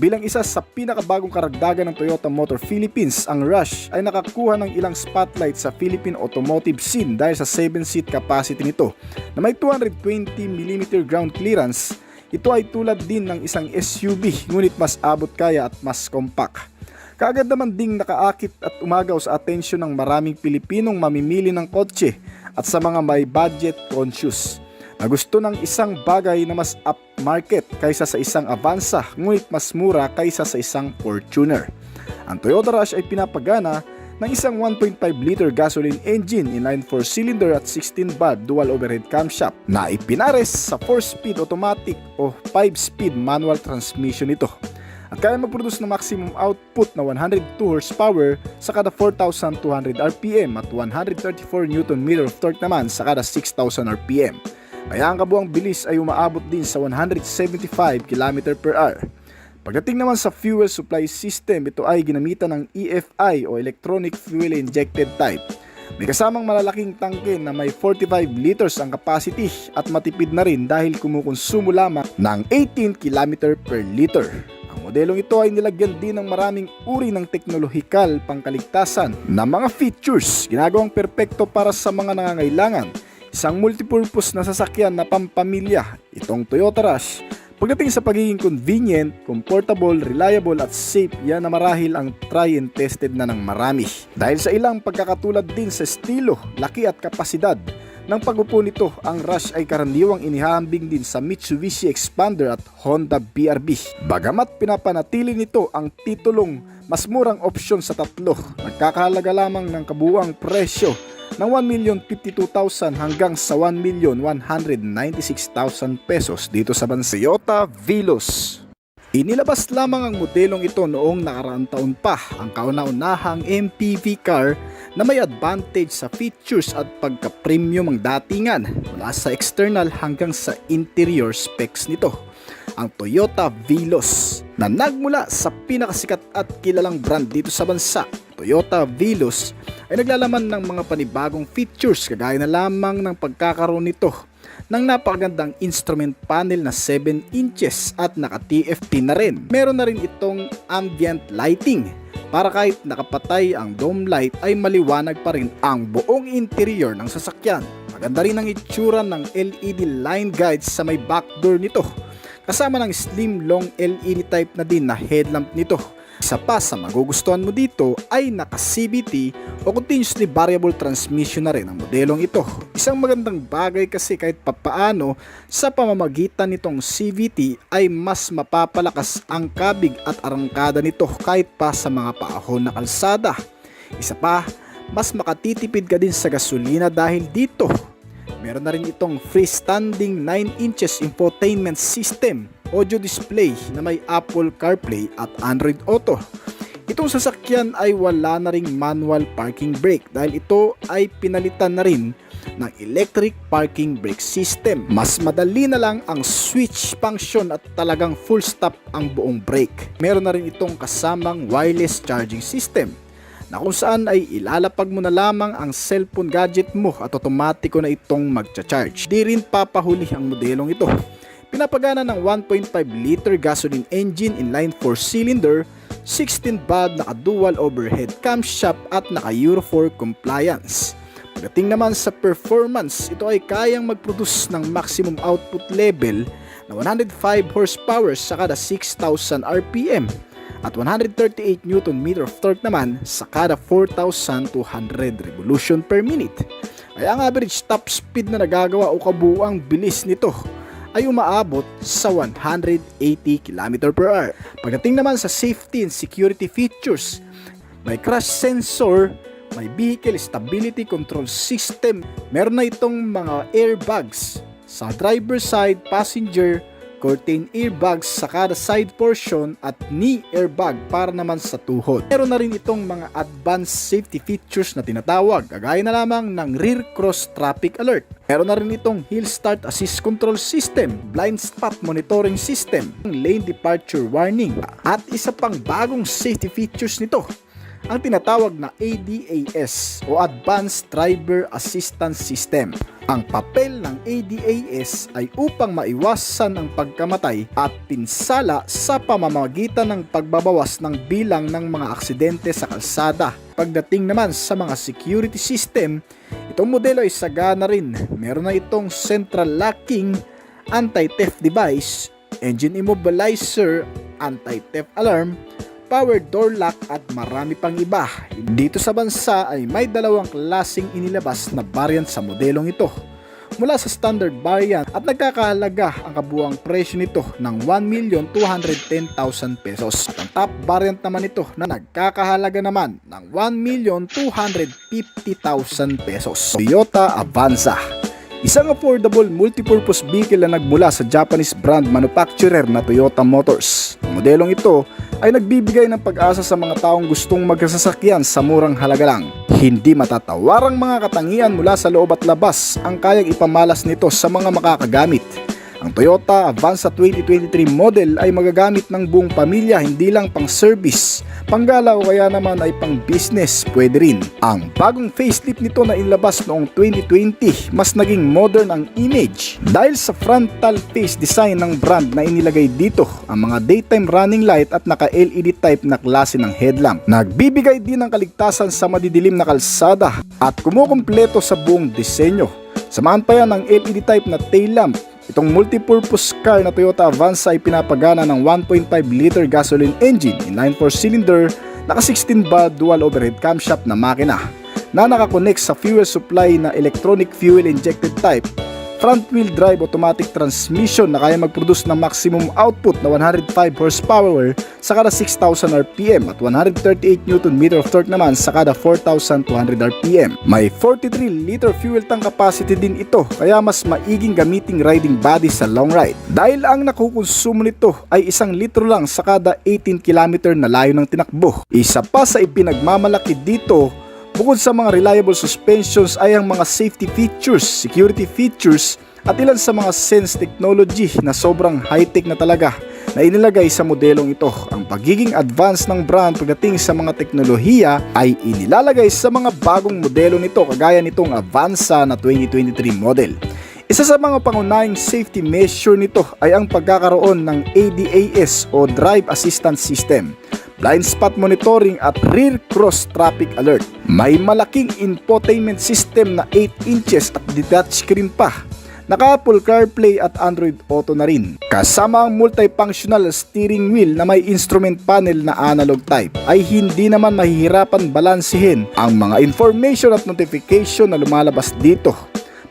[SPEAKER 1] Bilang isa sa pinakabagong karagdagan ng Toyota Motor Philippines, ang Rush ay nakakuha ng ilang spotlight sa Philippine automotive scene dahil sa 7-seat capacity nito na may 220mm ground clearance. Ito ay tulad din ng isang SUV ngunit mas abot kaya at mas compact. Kaagad naman ding nakaakit at umagaw sa atensyon ng maraming Pilipinong mamimili ng kotse at sa mga may budget conscious na gusto ng isang bagay na mas upmarket kaysa sa isang Avanza ngunit mas mura kaysa sa isang Fortuner. Ang Toyota Rush ay pinapagana ng isang 1.5 liter gasoline engine, inline 4-cylinder at 16-valve dual overhead camshaft na ipinares sa 4-speed automatic o 5-speed manual transmission ito. At kaya mag-produce ng maximum output na 102 horsepower sa kada 4,200 RPM at 134 Nm of torque naman sa kada 6,000 RPM. Kaya ang kabuang bilis ay umaabot din sa 175 km/h. Pagdating naman sa fuel supply system, ito ay ginamitan ng EFI o Electronic Fuel Injected Type. May kasamang malalaking tangke na may 45 liters ang capacity at matipid na rin dahil kumukonsumo lamang ng 18 km/liter. Ang modelong ito ay nilagyan din ng maraming uri ng teknolohikal pangkaligtasan na mga features, ginagawang perpekto para sa mga nangangailangan. Isang multipurpose na sasakyan na pampamilya, itong Toyota Rush, Pagdating sa pagiging convenient, comfortable, reliable at safe, yan na marahil ang try and tested na ng marami. Dahil sa ilang pagkakatulad din sa estilo, laki at kapasidad ng pag-upo nito, ang Rush ay karaniwang inihahambing din sa Mitsubishi Expander at Honda BRB. Bagamat pinapanatili nito ang titulong mas murang opsyon sa tatlo, nagkakahalaga lamang ng kabuuang presyo ng 1,052,000 hanggang sa 1,196,000 pesos dito sa bansa. Toyota Veloz. Inilabas lamang ang modelong ito noong nakaraang taon pa, ang kauna-unahang MPV car na may advantage sa features at pagka-premium ang datingan mula sa external hanggang sa interior specs nito. Ang Toyota Veloz na nagmula sa pinakasikat at kilalang brand dito sa bansa. Toyota Veloz ay naglalaman ng mga panibagong features kagaya na lamang ng pagkakaroon nito ng napakagandang instrument panel na 7 inches at naka TFT na rin. Meron na rin itong ambient lighting para kahit nakapatay ang dome light ay maliwanag pa rin ang buong interior ng sasakyan. Maganda rin ang itsura ng LED line guides sa may back door nito, kasama ng slim long LED type na din na headlamp nito. Isa pa sa magugustuhan mo dito ay naka CVT o continuously variable transmission na rin ang modelong ito. Isang magandang bagay kasi kahit papaano sa pamamagitan nitong CVT ay mas mapapalakas ang kabig at arangkada nito kahit pa sa mga paahon na kalsada. Isa pa, mas makatitipid ka din sa gasolina dahil dito meron na rin itong freestanding 9 inches infotainment system, audio display na may Apple CarPlay at Android Auto. Itong sasakyan ay wala na ring manual parking brake dahil ito ay pinalitan na rin ng electric parking brake system. Mas madali na lang ang switch function at talagang full stop ang buong brake. Meron na rin itong kasamang wireless charging system na kung saan ay ilalapag mo na lamang ang cellphone gadget mo at otomatiko na itong magcha-charge. Di rin papahuli ang modelong ito. Pinapagana ng 1.5 liter gasoline engine inline 4-cylinder, 16 valve, naka dual overhead camshaft at naka Euro 4 compliance. Pagdating naman sa performance, ito ay kayang mag-produce ng maximum output level na 105 horsepower sa kada 6,000 RPM at 138 Nm of torque naman sa kada 4,200 revolution per minute. Kaya ang average top speed na nagagawa o kabuuang bilis nito ay umaabot sa 180 km/h. Pagdating naman sa safety and security features, may crash sensor, may vehicle stability control system, meron na itong mga airbags sa driver side, passenger, curtain airbags sa kada side portion at knee airbag para naman sa tuhod. Meron na rin itong mga advanced safety features na tinatawag, kagaya na lamang ng rear cross traffic alert. Meron na rin itong hill start assist control system, blind spot monitoring system, lane departure warning, at isa pang bagong safety features nito, ang tinatawag na ADAS o Advanced Driver Assistance System. Ang papel ng ADAS ay upang maiwasan ang pagkamatay at pinsala sa pamamagitan ng pagbabawas ng bilang ng mga aksidente sa kalsada. Pagdating naman sa mga security system, itong modelo ay sagana rin. Meron na itong central locking, anti-theft device, engine immobilizer, anti-theft alarm, power door lock at marami pang iba. Dito sa bansa ay may dalawang klaseng inilabas na variant sa modelong ito. Mula sa standard variant at nagkakahalaga ang kabuuang presyo nito ng 1,210,000 pesos. At ang top variant naman ito na nagkakahalaga naman ng 1,250,000 pesos. Toyota Avanza. Isang affordable multipurpose vehicle na nagmula sa Japanese brand manufacturer na Toyota Motors. Ang modelong ito ay nagbibigay ng pag-asa sa mga taong gustong magkasasakyan sa murang halaga lang. Hindi matatawarang mga katangian mula sa loob at labas ang kayang ipamalas nito sa mga makakagamit. Ang Toyota Avanza 2023 model ay magagamit ng buong pamilya, hindi lang pang service, panggala o kaya naman ay pang business, pwede rin. Ang bagong facelift nito na inlabas noong 2020, mas naging modern ang image dahil sa frontal face design ng brand na inilagay dito ang mga daytime running light at naka LED type na klase ng headlamp. Nagbibigay din ng kaligtasan sa madidilim na kalsada at kumukumpleto sa buong disenyo. Samahan pa yan ng LED type na tail lamp, Itong multipurpose car na Toyota Avanza ay pinapagana ng 1.5 liter gasoline engine, inline 4-cylinder, naka 16 valve dual overhead camshaft na makina na nakakonect sa fuel supply na electronic fuel injected type, front-wheel drive automatic transmission na kaya mag-produce ng maximum output na 105 horsepower sa kada 6,000 RPM at 138 Nm of torque naman sa kada 4,200 RPM. May 43-liter fuel tank capacity din ito kaya mas maiging gamiting riding body sa long ride. Dahil ang nakukonsumo nito ay 1 litro lang sa kada 18 km na layo ng tinakbo. Isa pa sa ipinagmamalaki dito, bukod sa mga reliable suspensions ay ang mga safety features, security features at ilan sa mga sense technology na sobrang high-tech na talaga na inilagay sa modelong ito. Ang pagiging advanced ng brand pagdating sa mga teknolohiya ay inilalagay sa mga bagong modelo nito kagaya nitong Avanza na 2023 model. Isa sa mga pangunahing safety measure nito ay ang pagkakaroon ng ADAS o Drive Assistance System, blind spot monitoring at rear cross traffic alert. May malaking infotainment system na 8 inches at detached screen pa. Naka-Apple CarPlay at Android Auto na rin. Kasama ang multifunctional steering wheel na may instrument panel na analog type ay hindi naman mahihirapan balansehin ang mga information at notification na lumalabas dito.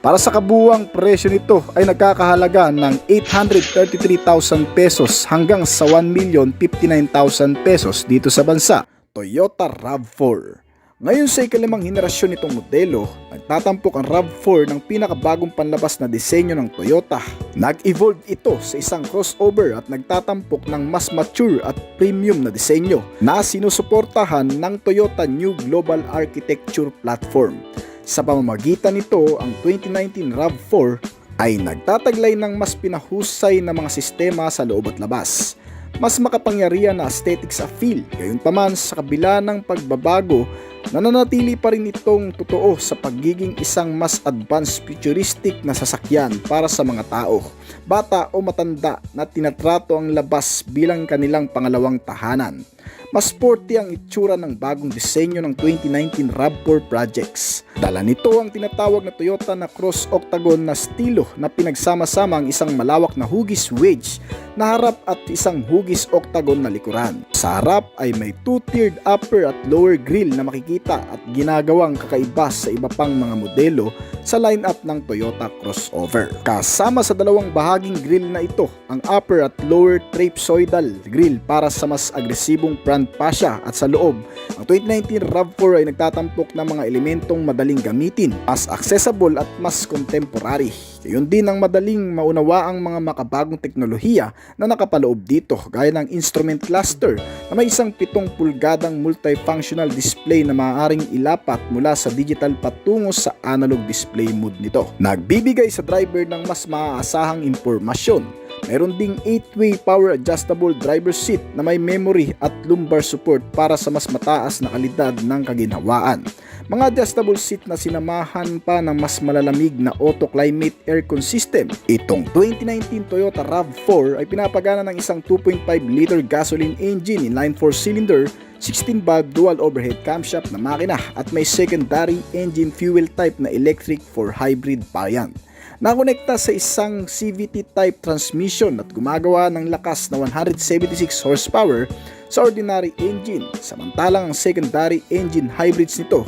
[SPEAKER 1] Para sa kabuuang presyo nito ay nagkakahalaga ng 833,000 pesos hanggang sa 1,059,000 pesos dito sa bansa. Toyota RAV4. Ngayon sa ikalimang henerasyon nitong modelo, nagtatampok ang RAV4 ng pinakabagong panlabas na disenyo ng Toyota. Nag-evolve ito sa isang crossover at nagtatampok ng mas mature at premium na disenyo na sinusuportahan ng Toyota New Global Architecture Platform. Sa pamamagitan nito, ang 2019 RAV4 ay nagtataglay ng mas pinahusay na mga sistema sa loob at labas. Mas makapangyarihan na aesthetics sa feel, gayunpaman sa kabila ng pagbabago, nananatili pa rin itong totoo sa pagiging isang mas advanced futuristic na sasakyan para sa mga tao, bata o matanda na tinatrato ang labas bilang kanilang pangalawang tahanan. Mas sporty ang itsura ng bagong disenyo ng 2019 RAV4 projects. Dala nito ang tinatawag na Toyota na cross octagon na estilo na pinagsama-sama ang isang malawak na hugis wedge na harap at isang hugis octagon na likuran. Sa harap ay may two-tiered upper at lower grille na makikita at ginagawang kakaiba sa iba pang mga modelo sa lineup ng Toyota crossover. Kasama sa dalawang bahaging grille na ito, ang upper at lower trapezoidal grille para sa mas agresibong front fascia at sa loob, ang 2019 RAV4 ay nagtatampok ng mga elementong madaling gamitin, mas accessible at mas contemporary. Gayon din ang madaling maunawa ang mga makabagong teknolohiya na nakapaloob dito gaya ng instrument cluster na may isang 7 pulgadang multifunctional display na maaaring ilapat mula sa digital patungo sa analog display mode nito. Nagbibigay sa driver ng mas maaasahang impormasyon. Meron ding 8-way power adjustable driver seat na may memory at lumbar support para sa mas mataas na kalidad ng kaginhawaan. Mga adjustable seat na sinamahan pa ng mas malalamig na auto climate aircon system. Itong 2019 Toyota RAV4 ay pinapagana ng isang 2.5 liter gasoline engine inline 4-cylinder, 16 valve dual overhead camshaft na makina at may secondary engine fuel type na electric for hybrid variant. Nakonekta sa isang CVT type transmission at gumagawa ng lakas na 176 horsepower sa ordinary engine, samantalang ang secondary engine hybrids nito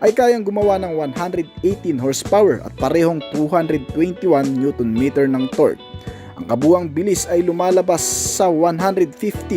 [SPEAKER 1] ay kayang gumawa ng 118 horsepower at parehong 221 Nm ng torque. Ang kabuuang bilis ay lumalabas sa 150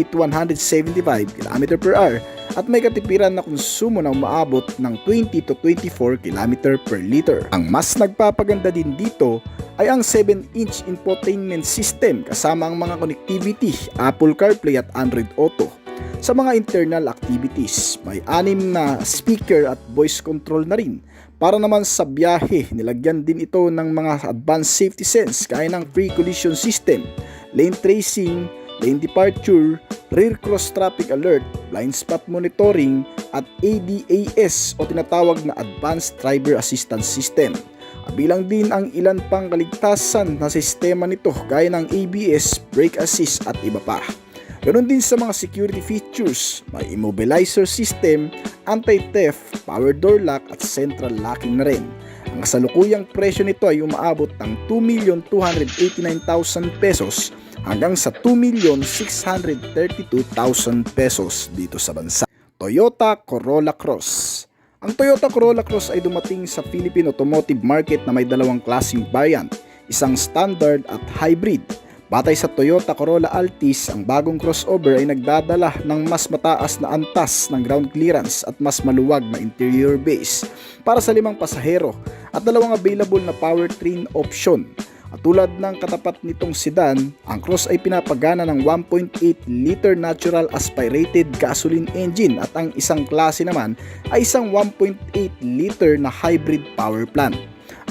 [SPEAKER 1] to 175 km/h at may katipiran na konsumo na umaabot ng 20 to 24 km/liter. Ang mas nagpapaganda din dito ay ang 7-inch infotainment system kasama ang mga connectivity, Apple CarPlay at Android Auto. Sa mga internal activities, may 6 na speaker at voice control na rin. Para naman sa biyahe, nilagyan din ito ng mga advanced safety sense gaya ng pre-collision system, lane tracing, lane departure, rear cross traffic alert, blind spot monitoring at ADAS o tinatawag na Advanced Driver Assistance System. Kabilang din ang ilan pang kaligtasan na sistema nito gaya ng ABS, brake assist at iba pa. Ganon din sa mga security features, may immobilizer system, anti-theft, power door lock at central locking na rin. Ang kasalukuyang presyo nito ay umaabot ng 2,289,000 pesos hanggang sa 2,632,000 pesos dito sa bansa. Toyota Corolla Cross. Ang Toyota Corolla Cross ay dumating sa Philippine automotive market na may dalawang klaseng variant, isang standard at hybrid. Batay sa Toyota Corolla Altis, ang bagong crossover ay nagdadala ng mas mataas na antas ng ground clearance at mas maluwag na interior base para sa 5 pasahero at dalawang available na powertrain option. At tulad ng katapat nitong sedan, ang Cross ay pinapagana ng 1.8 liter natural aspirated gasoline engine at ang isang klase naman ay isang 1.8 liter na hybrid power plant.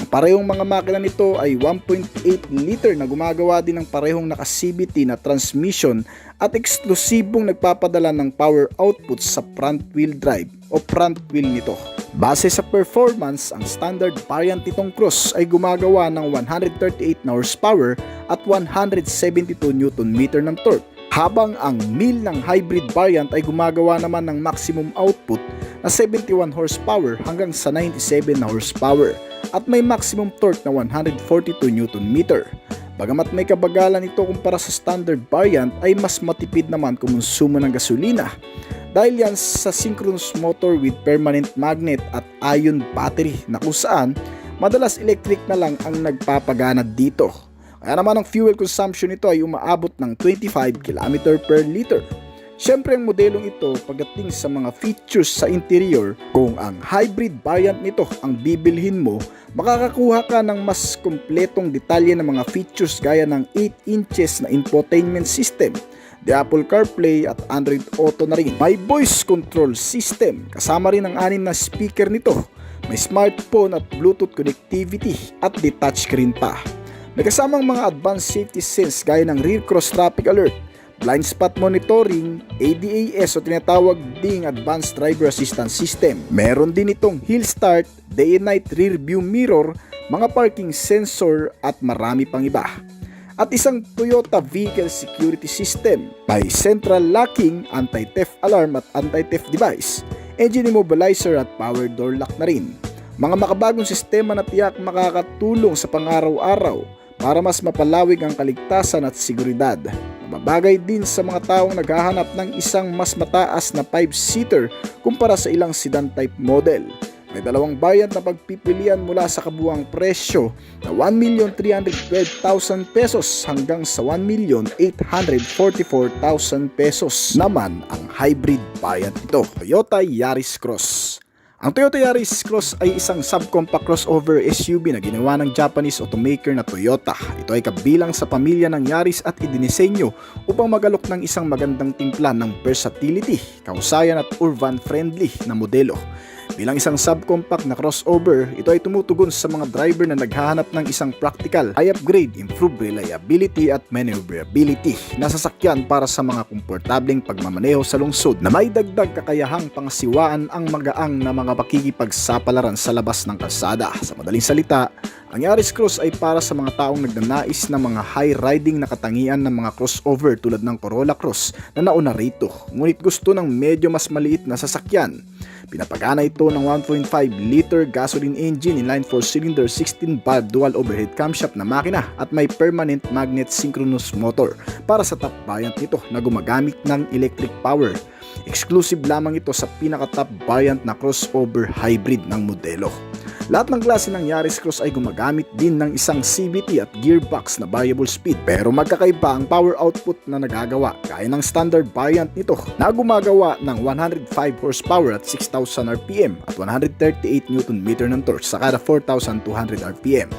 [SPEAKER 1] Ang parehong mga makina nito ay 1.8 liter na gumagawa din ng parehong naka-CVT na transmission at eksklusibong nagpapadala ng power output sa front wheel drive o front wheel nito. Base sa performance, ang standard variant nitong Cross ay gumagawa ng 138 na horsepower at 172 Nm ng torque, habang ang mil ng hybrid variant ay gumagawa naman ng maximum output na 71 horsepower hanggang sa 97 na horsepower at may maximum torque na 142 Nm. Bagamat may kabagalan ito kumpara sa standard variant, ay mas matipid naman kumonsumo ng gasolina dahil yan sa synchronous motor with permanent magnet at ion battery na kung saan madalas electric na lang ang nagpapagana dito. Kaya naman ang fuel consumption nito ay umaabot ng 25 km per liter. Siyempre ang modelong ito pagdating sa mga features sa interior, kung ang hybrid variant nito ang bibilhin mo, makakakuha ka ng mas kumpletong detalye ng mga features gaya ng 8 inches na infotainment system, the Apple CarPlay at Android Auto na rin. May voice control system, kasama rin ang 6 na speaker nito, may smartphone at Bluetooth connectivity at the touchscreen pa. May kasamang mga advanced safety sense gaya ng rear cross traffic alert, blind spot monitoring, ADAS o tinatawag ding Advanced Driver Assistance System. Meron din itong hill start, day and night rear view mirror, mga parking sensor at marami pang iba. At isang Toyota Vehicle Security System, may central locking, anti-theft alarm at anti-theft device, engine immobilizer at power door lock na rin. Mga makabagong sistema na tiyak makakatulong sa pang-araw-araw para mas mapalawig ang kaligtasan at seguridad. Mabagay din sa mga taong naghahanap ng isang mas mataas na 5-seater kumpara sa ilang sedan type model. May dalawang variant na pagpipilian mula sa kabuuang presyo na 1,312,000 pesos hanggang sa 1,844,000 pesos naman ang hybrid variant nito, Toyota Yaris Cross. Ang Toyota Yaris Cross ay isang subcompact crossover SUV na ginawa ng Japanese automaker na Toyota. Ito ay kabilang sa pamilya ng Yaris at idinisenyo upang magalok ng isang magandang timpla ng versatility, kahusayan at urban-friendly na modelo. Bilang isang subcompact na crossover, ito ay tumutugon sa mga driver na naghahanap ng isang practical, high-upgrade, improved reliability at maneuverability na sasakyan para sa mga komportableng pagmamaneho sa lungsod na may dagdag kakayahang pangasiwaan ang magaang na mga pakikipagsapalaran sa labas ng kalsada. Sa madaling salita, ang Yaris Cross ay para sa mga taong nagnanais ng mga high-riding na katangian ng mga crossover tulad ng Corolla Cross na nauna rito, ngunit gusto ng medyo mas maliit na sasakyan. Pinapagana ito ng 1.5 liter gasoline engine inline 4-cylinder 16-valve dual overhead camshaft na makina at may permanent magnet synchronous motor para sa top variant nito na gumagamit ng electric power. Exclusive lamang ito sa pinaka-top variant na crossover hybrid ng modelo. Lahat ng klase ng Yaris Cross ay gumagamit din ng isang CVT at gearbox na variable speed, pero magkakaiba ang power output na nagagawa gaya ng standard variant nito na gumagawa ng 105 horsepower at 6,000 RPM at 138 Nm ng torque sa kada 4,200 RPM.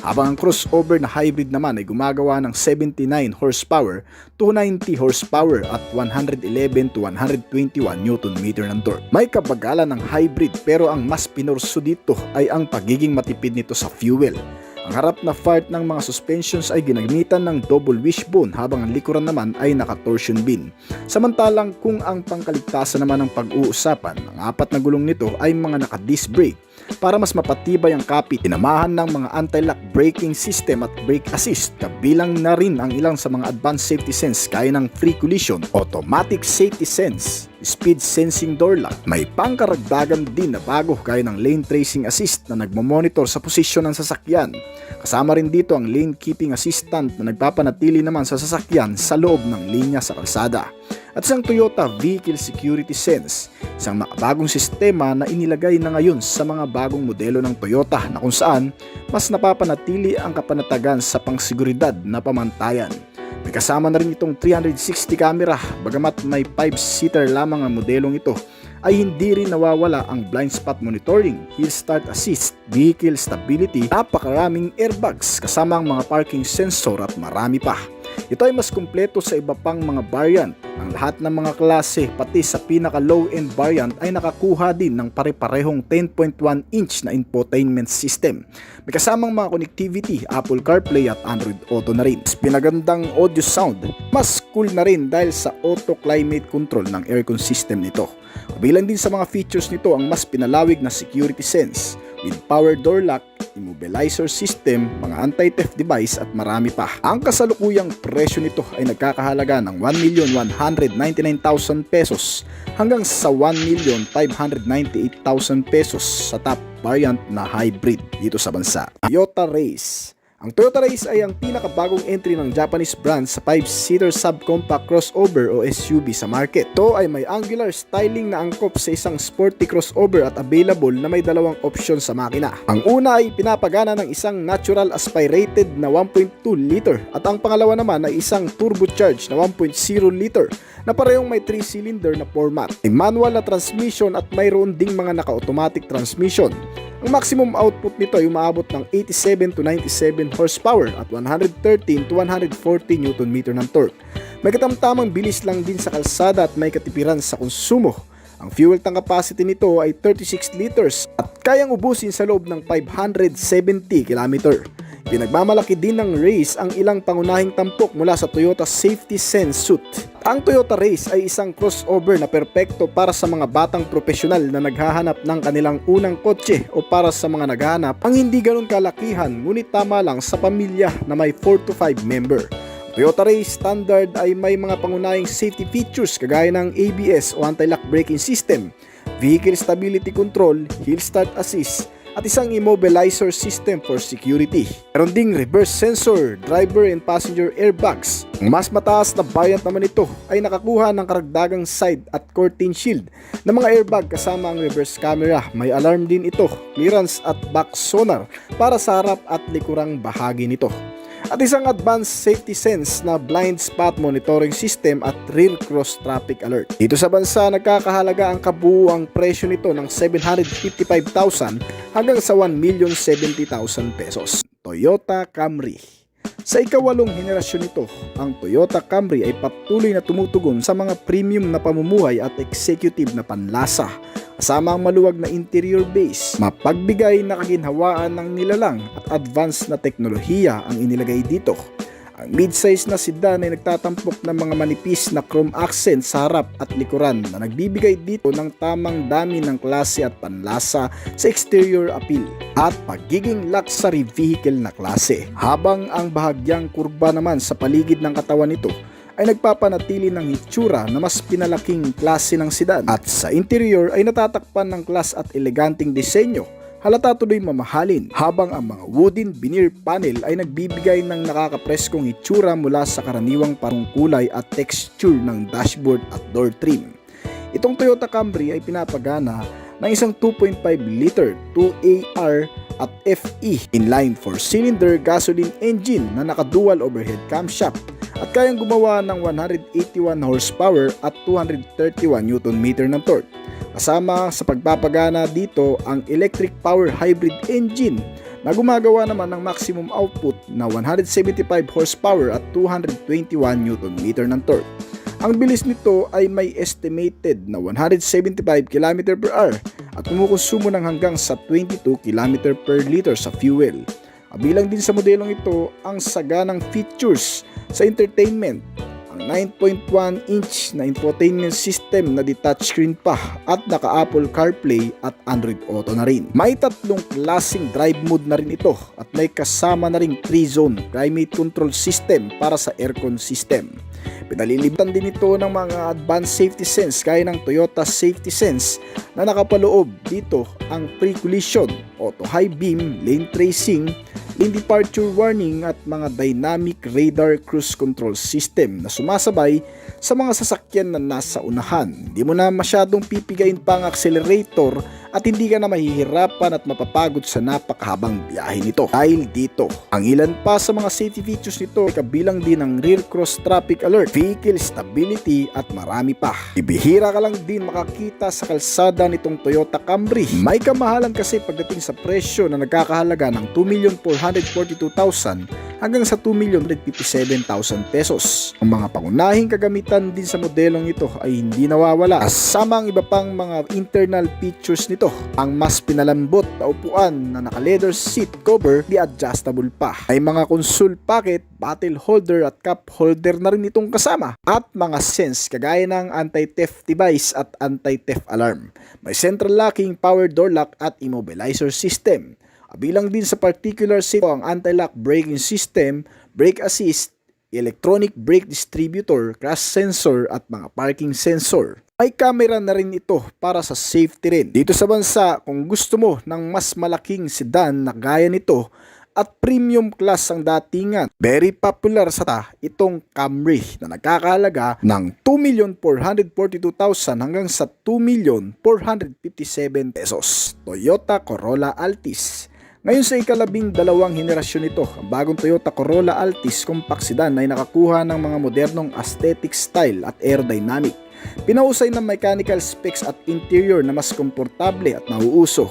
[SPEAKER 1] Habang ang crossover na hybrid naman ay gumagawa ng 79 horsepower, 290 horsepower at 111 to 121 Nm ng torque. May kabagalan ng hybrid pero ang mas pinurso dito ay ang pagiging matipid nito sa fuel. Ang harap na part ng mga suspensions ay ginamitan ng double wishbone habang ang likuran naman ay naka-torsion bin. Samantalang kung ang pangkaligtasan naman ang pag-uusapan, ang 4 na gulong nito ay mga naka-disc brake. para mas mapatibay ang kapit. Tinamahan ng mga anti-lock braking system at brake assist, kabilang na rin ang ilang sa mga advanced safety sense gaya ng free collision, automatic safety sense, speed sensing door lock. May pangkaragdagan din na bago gaya ng lane tracing assist na nagmamonitor sa posisyon ng sasakyan. Kasama rin dito ang lane keeping assistant na nagpapanatili naman sa sasakyan sa loob ng linya sa kalsada. At isang Toyota Vehicle Security Sense, isang makabagong sistema na inilagay na ngayon sa mga bagong modelo ng Toyota na kung saan mas napapanatili ang kapanatagan sa pangsiguridad na pamantayan. May kasama na rin itong 360 camera, bagamat may 5-seater lamang ang modelong ito, ay hindi rin nawawala ang blind spot monitoring, hill start assist, vehicle stability, napakaraming airbags kasama ang mga parking sensor at marami pa. Ito ay mas kumpleto sa iba pang mga variant. Ang lahat ng mga klase pati sa pinaka low-end variant ay nakakuha din ng pare-parehong 10.1-inch na infotainment system. May kasamang mga connectivity, Apple CarPlay at Android Auto na rin. Pinagandang audio sound, mas cool na rin dahil sa auto climate control ng aircon system nito. Kabilang din sa mga features nito ang mas pinalawig na security sense with power door lock, immobilizer system, mga anti-theft device at marami pa. Ang kasalukuyang presyo nito ay nagkakahalaga ng 1,199,000 pesos hanggang sa 1,598,000 pesos sa top variant na hybrid dito sa bansa. Toyota Race. Ang Toyota Race ay ang pinakabagong entry ng Japanese brand sa 5-seater subcompact crossover o SUV sa market. Ito ay may angular styling na angkop sa isang sporty crossover at available na may dalawang opsyon sa makina. Ang una ay pinapagana ng isang natural aspirated na 1.2 liter at ang pangalawa naman ay isang turbocharged na 1.0 liter na parehong may 3-cylinder na format. May manual na transmission at mayroon ding mga naka-automatic transmission. Ang maximum output nito ay umaabot ng 87 to 97 horsepower at 113 to 140 Nm ng torque. May katamtamang bilis lang din sa kalsada at may katipiran sa konsumo. Ang fuel tank capacity nito ay 36 liters at kayang ubusin sa loob ng 570 km. Pinagmamalaki din ng Race ang ilang pangunahing tampok mula sa Toyota Safety Sense suite. Ang Toyota Race ay isang crossover na perpekto para sa mga batang profesional na naghahanap ng kanilang unang kotse o para sa mga naghahanap ang hindi ganun kalakihan ngunit tama lang sa pamilya na may 4 to 5 member. Toyota Race standard ay may mga pangunahing safety features kagaya ng ABS o anti-lock braking system, vehicle stability control, hill start assist, at isang immobilizer system for security. Meron ding reverse sensor, driver and passenger airbags. Ang mas mataas na variant naman ito ay nakakuha ng karagdagang side at curtain shield na mga airbag kasama ang reverse camera. May alarm din ito, clearance at back sonar para sa harap at likurang bahagi nito. At isang advanced safety sense na blind spot monitoring system at rear cross traffic alert. Dito sa bansa, nagkakahalaga ang kabuuang presyo nito ng 755,000 hanggang sa 1,070,000 pesos. Toyota Camry. Sa ika-8 henerasyon nito, ang Toyota Camry ay patuloy na tumutugon sa mga premium na pamumuhay at executive na panlasa. Kasama ang maluwag na interior base, mapagbigay na kaginhawaan ng nilalang at advanced na teknolohiya ang inilagay dito. Ang mid-size na sedan ay nagtatampok ng mga manipis na chrome accent sa harap at likuran na nagbibigay dito ng tamang dami ng klase at panlasa sa exterior appeal at pagiging luxury vehicle na klase. Habang ang bahagyang kurba naman sa paligid ng katawan nito ay nagpapanatili ng hitsura na mas pinalaking klase ng sedan at sa interior ay natatakpan ng class at eleganting disenyo. Halata tuloy mamahalin habang ang mga wooden veneer panel ay nagbibigay ng nakakapreskong hitsura mula sa karaniwang parungkulay at texture ng dashboard at door trim. Itong Toyota Camry ay pinapagana ng isang 2.5 liter 2AR at FE inline 4-cylinder gasoline engine na naka-dual overhead camshaft at kayang gumawa ng 181 horsepower at 231 Nm ng torque. Kasama sa pagpapagana dito ang electric power hybrid engine na gumagawa naman ng maximum output na 175 horsepower at 221 Nm ng torque. Ang bilis nito ay may estimated na 175 km/h at kumukonsumo ng hanggang sa 22 km per liter sa fuel. Kabilang din sa modelong ito ang saganang features sa entertainment. Ang 9.1-inch na infotainment system na di touchscreen pa at naka-Apple CarPlay at Android Auto na rin. May tatlong klaseng drive mode na rin ito at may kasama na ring 3-zone climate control system para sa aircon system. Pinalilibutan din ito ng mga advanced safety sense gaya ng Toyota Safety Sense na nakapaloob dito ang pre-collision, auto high beam, lane tracing, lane departure warning at mga dynamic radar cruise control system na sumasabay sa mga sasakyan na nasa unahan. Hindi mo na masyadong pipigain pa ang accelerator at hindi ka na mahihirapan at mapapagod sa napakahabang biyahe nito. Dahil dito, ang ilan pa sa mga safety features nito ay kabilang din ang rear cross traffic alert, vehicle stability at marami pa. Ibihira ka lang din makakita sa kalsada nitong Toyota Camry. May kamahalan kasi pagdating sa presyo na nagkakahalaga ng 2,442,000 hanggang sa 2,157,000 pesos. Ang mga pangunahing kagamitan din sa modelong ito ay hindi nawawala. Kasama ang iba pang mga internal features nito, ang mas pinalambot na upuan na naka-leather seat cover, di adjustable pa. May mga console pocket, bottle holder at cup holder na rin itong kasama. At mga sense kagaya ng anti-theft device at anti-theft alarm. May central locking, power door lock at immobilizer system. Kabilang din sa particular seat ang anti-lock braking system, brake assist, electronic brake distributor, crash sensor at mga parking sensor. May camera na rin ito para sa safety rin. Dito sa bansa, kung gusto mo ng mas malaking sedan na gaya nito at premium class ang datingan, very popular sa itong Camry na nagkakahalaga ng 2,442,000 hanggang sa 2,457 pesos. Toyota Corolla Altis. Ngayon sa ika-12 henerasyon nito, ang bagong Toyota Corolla Altis compact sedan ay nakakuha ng mga modernong aesthetic style at aerodynamic. Pinahusay ng mechanical specs at interior na mas komportable at nauuso.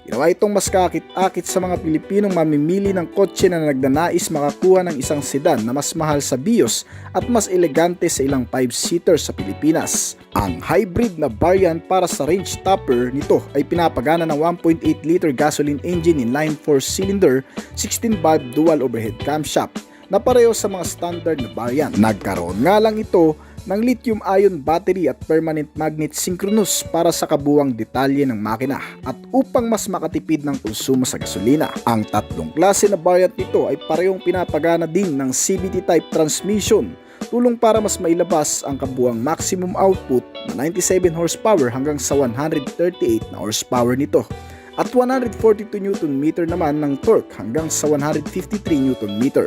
[SPEAKER 1] Ginawa itong mas kakit-akit sa mga Pilipinong mamimili ng kotse na nagnanais makakuha ng isang sedan na mas mahal sa bios at mas elegante sa ilang 5-seater sa Pilipinas. Ang hybrid na variant para sa range topper nito ay pinapagana ng 1.8 liter gasoline engine inline 4-cylinder, 16-valve dual overhead camshaft na pareho sa mga standard na variant. Nagkaroon nga lang ito ng lithium-ion battery at permanent magnet synchronous para sa kabuwang detalye ng makina at upang mas makatipid ng konsumo sa gasolina. Ang tatlong klase na variant nito ay parehong pinapagana din ng CVT type transmission, tulong para mas mailabas ang kabuwang maximum output na 97 horsepower hanggang sa 138 na horsepower nito at 142 Nm naman ng torque hanggang sa 153 Nm.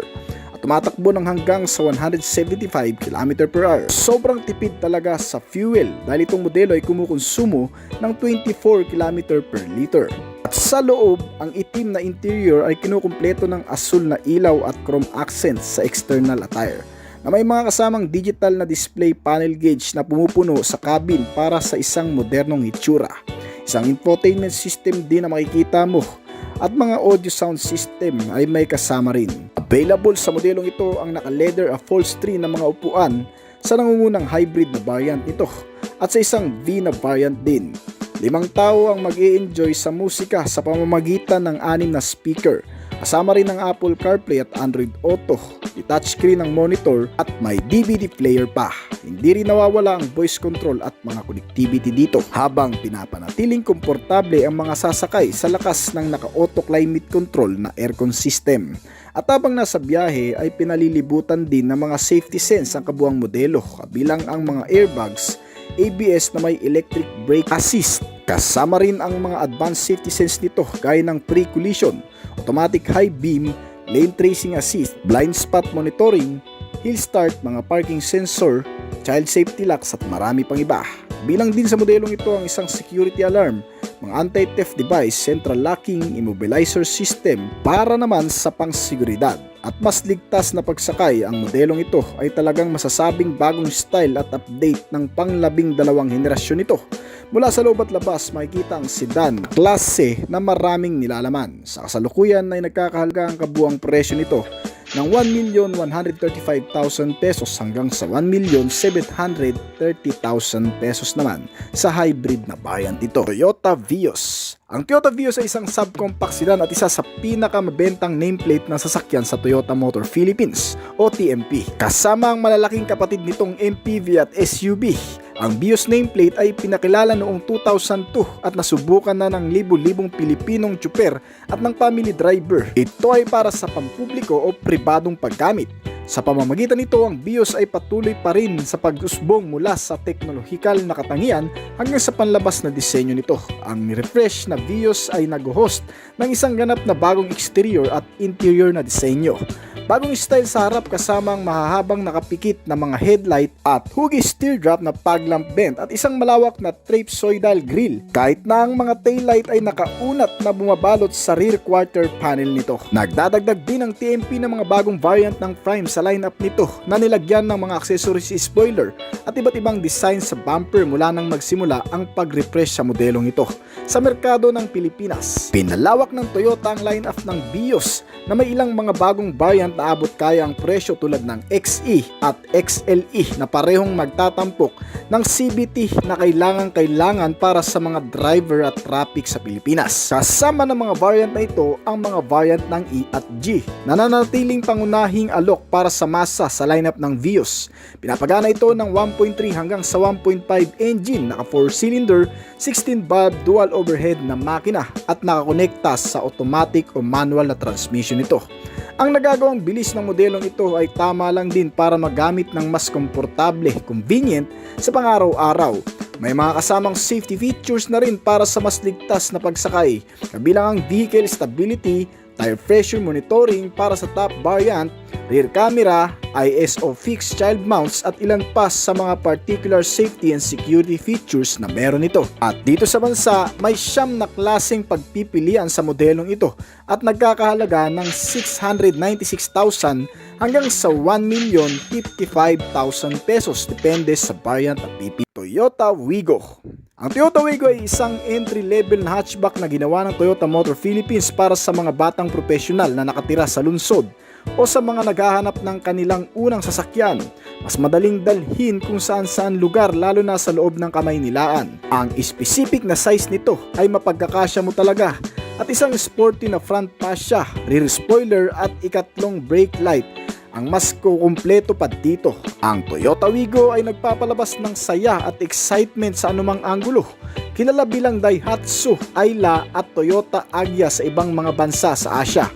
[SPEAKER 1] Tumatakbo ng hanggang sa 175 km/h. Sobrang tipid talaga sa fuel dahil itong modelo ay kumukonsumo ng 24 km/liter. At sa loob, ang itim na interior ay kinukumpleto ng asul na ilaw at chrome accents sa external attire na may mga kasamang digital na display panel gauge na pumupuno sa cabin para sa isang modernong hitsura. Isang infotainment system din na makikita mo at mga audio sound system ay may kasama rin. Available sa modelong ito ang naka-leather upholstery na mga upuan sa nangungunang hybrid na variant nito at sa isang V na variant din. 5 tao ang mag-i-enjoy sa musika sa pamamagitan ng 6 na speaker. Kasama rin ang Apple CarPlay at Android Auto, touchscreen ng monitor at may DVD player pa. Hindi rin nawawala ang voice control at mga connectivity dito habang pinapanatiling komportable ang mga sasakay sa lakas ng naka-auto climate control na aircon system. At habang nasa biyahe ay pinalilibutan din ng mga safety sense ang kabuang modelo kabilang ang mga airbags, ABS na may electric brake assist. Kasama rin ang mga advanced safety sense nito gaya ng pre-collision, automatic high beam, lane tracing assist, blind spot monitoring, hill start, mga parking sensor, child safety locks at marami pang iba. Bilang din sa modelong ito ang isang security alarm, mga anti-theft device, central locking, immobilizer system para naman sa pangseguridad. At mas ligtas na pagsakay, ang modelong ito ay talagang masasabing bagong style at update ng pang-12 henerasyon nito. Mula sa loob at labas, makikita ang sedan klase na maraming nilalaman. Sa kasalukuyan ay nagkakahalaga ang kabuang presyo nito ng 1,135,000 pesos hanggang sa 1,730,000 pesos naman sa hybrid na variant ito. Toyota Vios. Ang Toyota Vios ay isang subcompact sedan at isa sa pinakamabentang nameplate ng sasakyan sa Toyota Motor Philippines o TMP. Kasama ang malalaking kapatid nitong MPV at SUV. Ang Vios nameplate ay pinakilala noong 2002 at nasubukan na ng libu-libong Pilipinong tsuper at ng family driver. Ito ay para sa pampubliko o pribadong paggamit. Sa pamamagitan nito, ang Vios ay patuloy pa rin sa pag-usbong mula sa teknolohikal na katangian hanggang sa panlabas na disenyo nito. Ang refresh na Vios ay nag-host ng isang ganap na bagong exterior at interior na disenyo. Bagong style sa harap kasama ang mahahabang nakapikit na mga headlight at hugis teardrop na paglamp vent at isang malawak na trapezoidal grille. Kahit na ang mga taillight ay nakaunat na bumabalot sa rear quarter panel nito. Nagdadagdag din ang TMP ng mga bagong variant ng Prime sa lineup nito na nilagyan ng mga accessories spoiler at iba't ibang design sa bumper mula nang magsimula ang pag-refresh sa modelong ito. Sa merkado ng Pilipinas, pinalawak ng Toyota ang lineup ng Vios na may ilang mga bagong variant na abot kaya ang presyo tulad ng XE at XLE na parehong magtatampok ng CVT na kailangan para sa mga driver at traffic sa Pilipinas. Kasama ng mga variant na ito ang mga variant ng E at G na nananatiling pangunahing alok para sa masa sa lineup ng Vios. Pinapagana ito ng 1.3 hanggang sa 1.5 engine, naka 4-cylinder, 16-valve dual overhead na makina at nakakonekta sa automatic o manual na transmission nito. Ang nagagawang bilis ng modelong ito ay tama lang din para magamit ng mas komportable, convenient sa pang-araw-araw. May mga kasamang safety features na rin para sa mas ligtas na pagsakay, kabilang ang vehicle stability, tire pressure monitoring para sa top variant, rear camera, ISO fixed child mounts at ilan pa sa mga particular safety and security features na meron ito. At dito sa bansa, may 9 na klaseng pagpipilian sa modelong ito at nagkakahalaga ng 696,000 hanggang sa 1,055,000 pesos depende sa variant at PP. Toyota Wigo. Ang Toyota Wigo ay isang entry-level na hatchback na ginawa ng Toyota Motor Philippines para sa mga batang profesional na nakatira sa lungsod o sa mga naghahanap ng kanilang unang sasakyan. Mas madaling dalhin kung saan-saan lugar lalo na sa loob ng Kamaynilaan. Ang specific na size nito ay mapagkakasya mo talaga at isang sporty na front fascia, rear spoiler at ikatlong brake light ang mas kukumpleto pa dito. Ang Toyota Wigo ay nagpapalabas ng saya at excitement sa anumang anggulo. Kilala bilang Daihatsu, Ayla at Toyota Agya sa ibang mga bansa sa Asia.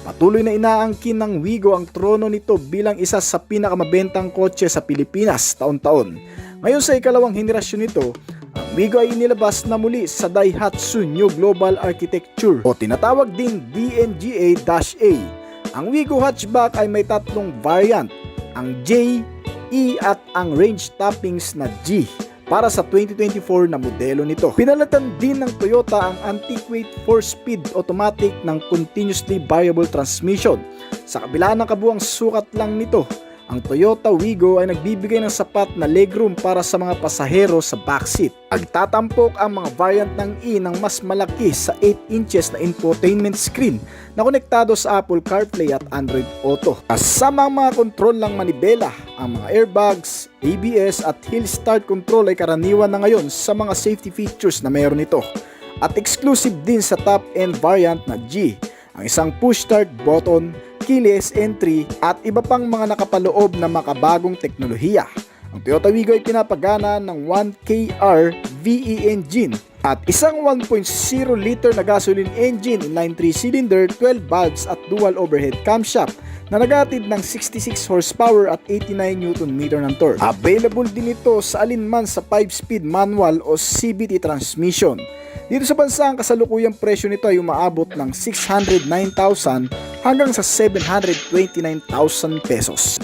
[SPEAKER 1] Patuloy na inaangkin ng Wigo ang trono nito bilang isa sa pinakamabentang kotse sa Pilipinas taon-taon. Ngayon sa ikalawang henerasyon nito, ang Wigo ay inilabas na muli sa Daihatsu New Global Architecture o tinatawag ding DNGA-A. Ang Wigo hatchback ay may tatlong variant, ang J, E at ang range toppings na G para sa 2024 na modelo nito. Pinalatan din ng Toyota ang antiquate 4-speed automatic ng continuously variable transmission. Sa kabila ng kabuang sukat lang nito, ang Toyota Wigo ay nagbibigay ng sapat na legroom para sa mga pasahero sa backseat. Nagtatampok ang mga variant ng E ng mas malaki sa 8 inches na infotainment screen na konektado sa Apple CarPlay at Android Auto. Kasama ang mga kontrol ng manibela, ang mga airbags, ABS at hill start control ay karaniwan na ngayon sa mga safety features na meron ito. At exclusive din sa top-end variant na G, ang isang push start button, keyless entry at iba pang mga nakapaloob na makabagong teknolohiya. Ang Toyota Wigo ay pinapagana ng 1KR VE engine at isang 1.0 liter na gasoline engine, 9-3-cylinder, 12 valves at dual overhead camshaft na naghatid ng 66 horsepower at 89 Nm ng torque. Available din ito sa alinman sa 5-speed manual o CVT transmission. Dito sa bansa, ang kasalukuyang presyo nito ay umaabot ng 609,000 hanggang sa 729,000 pesos.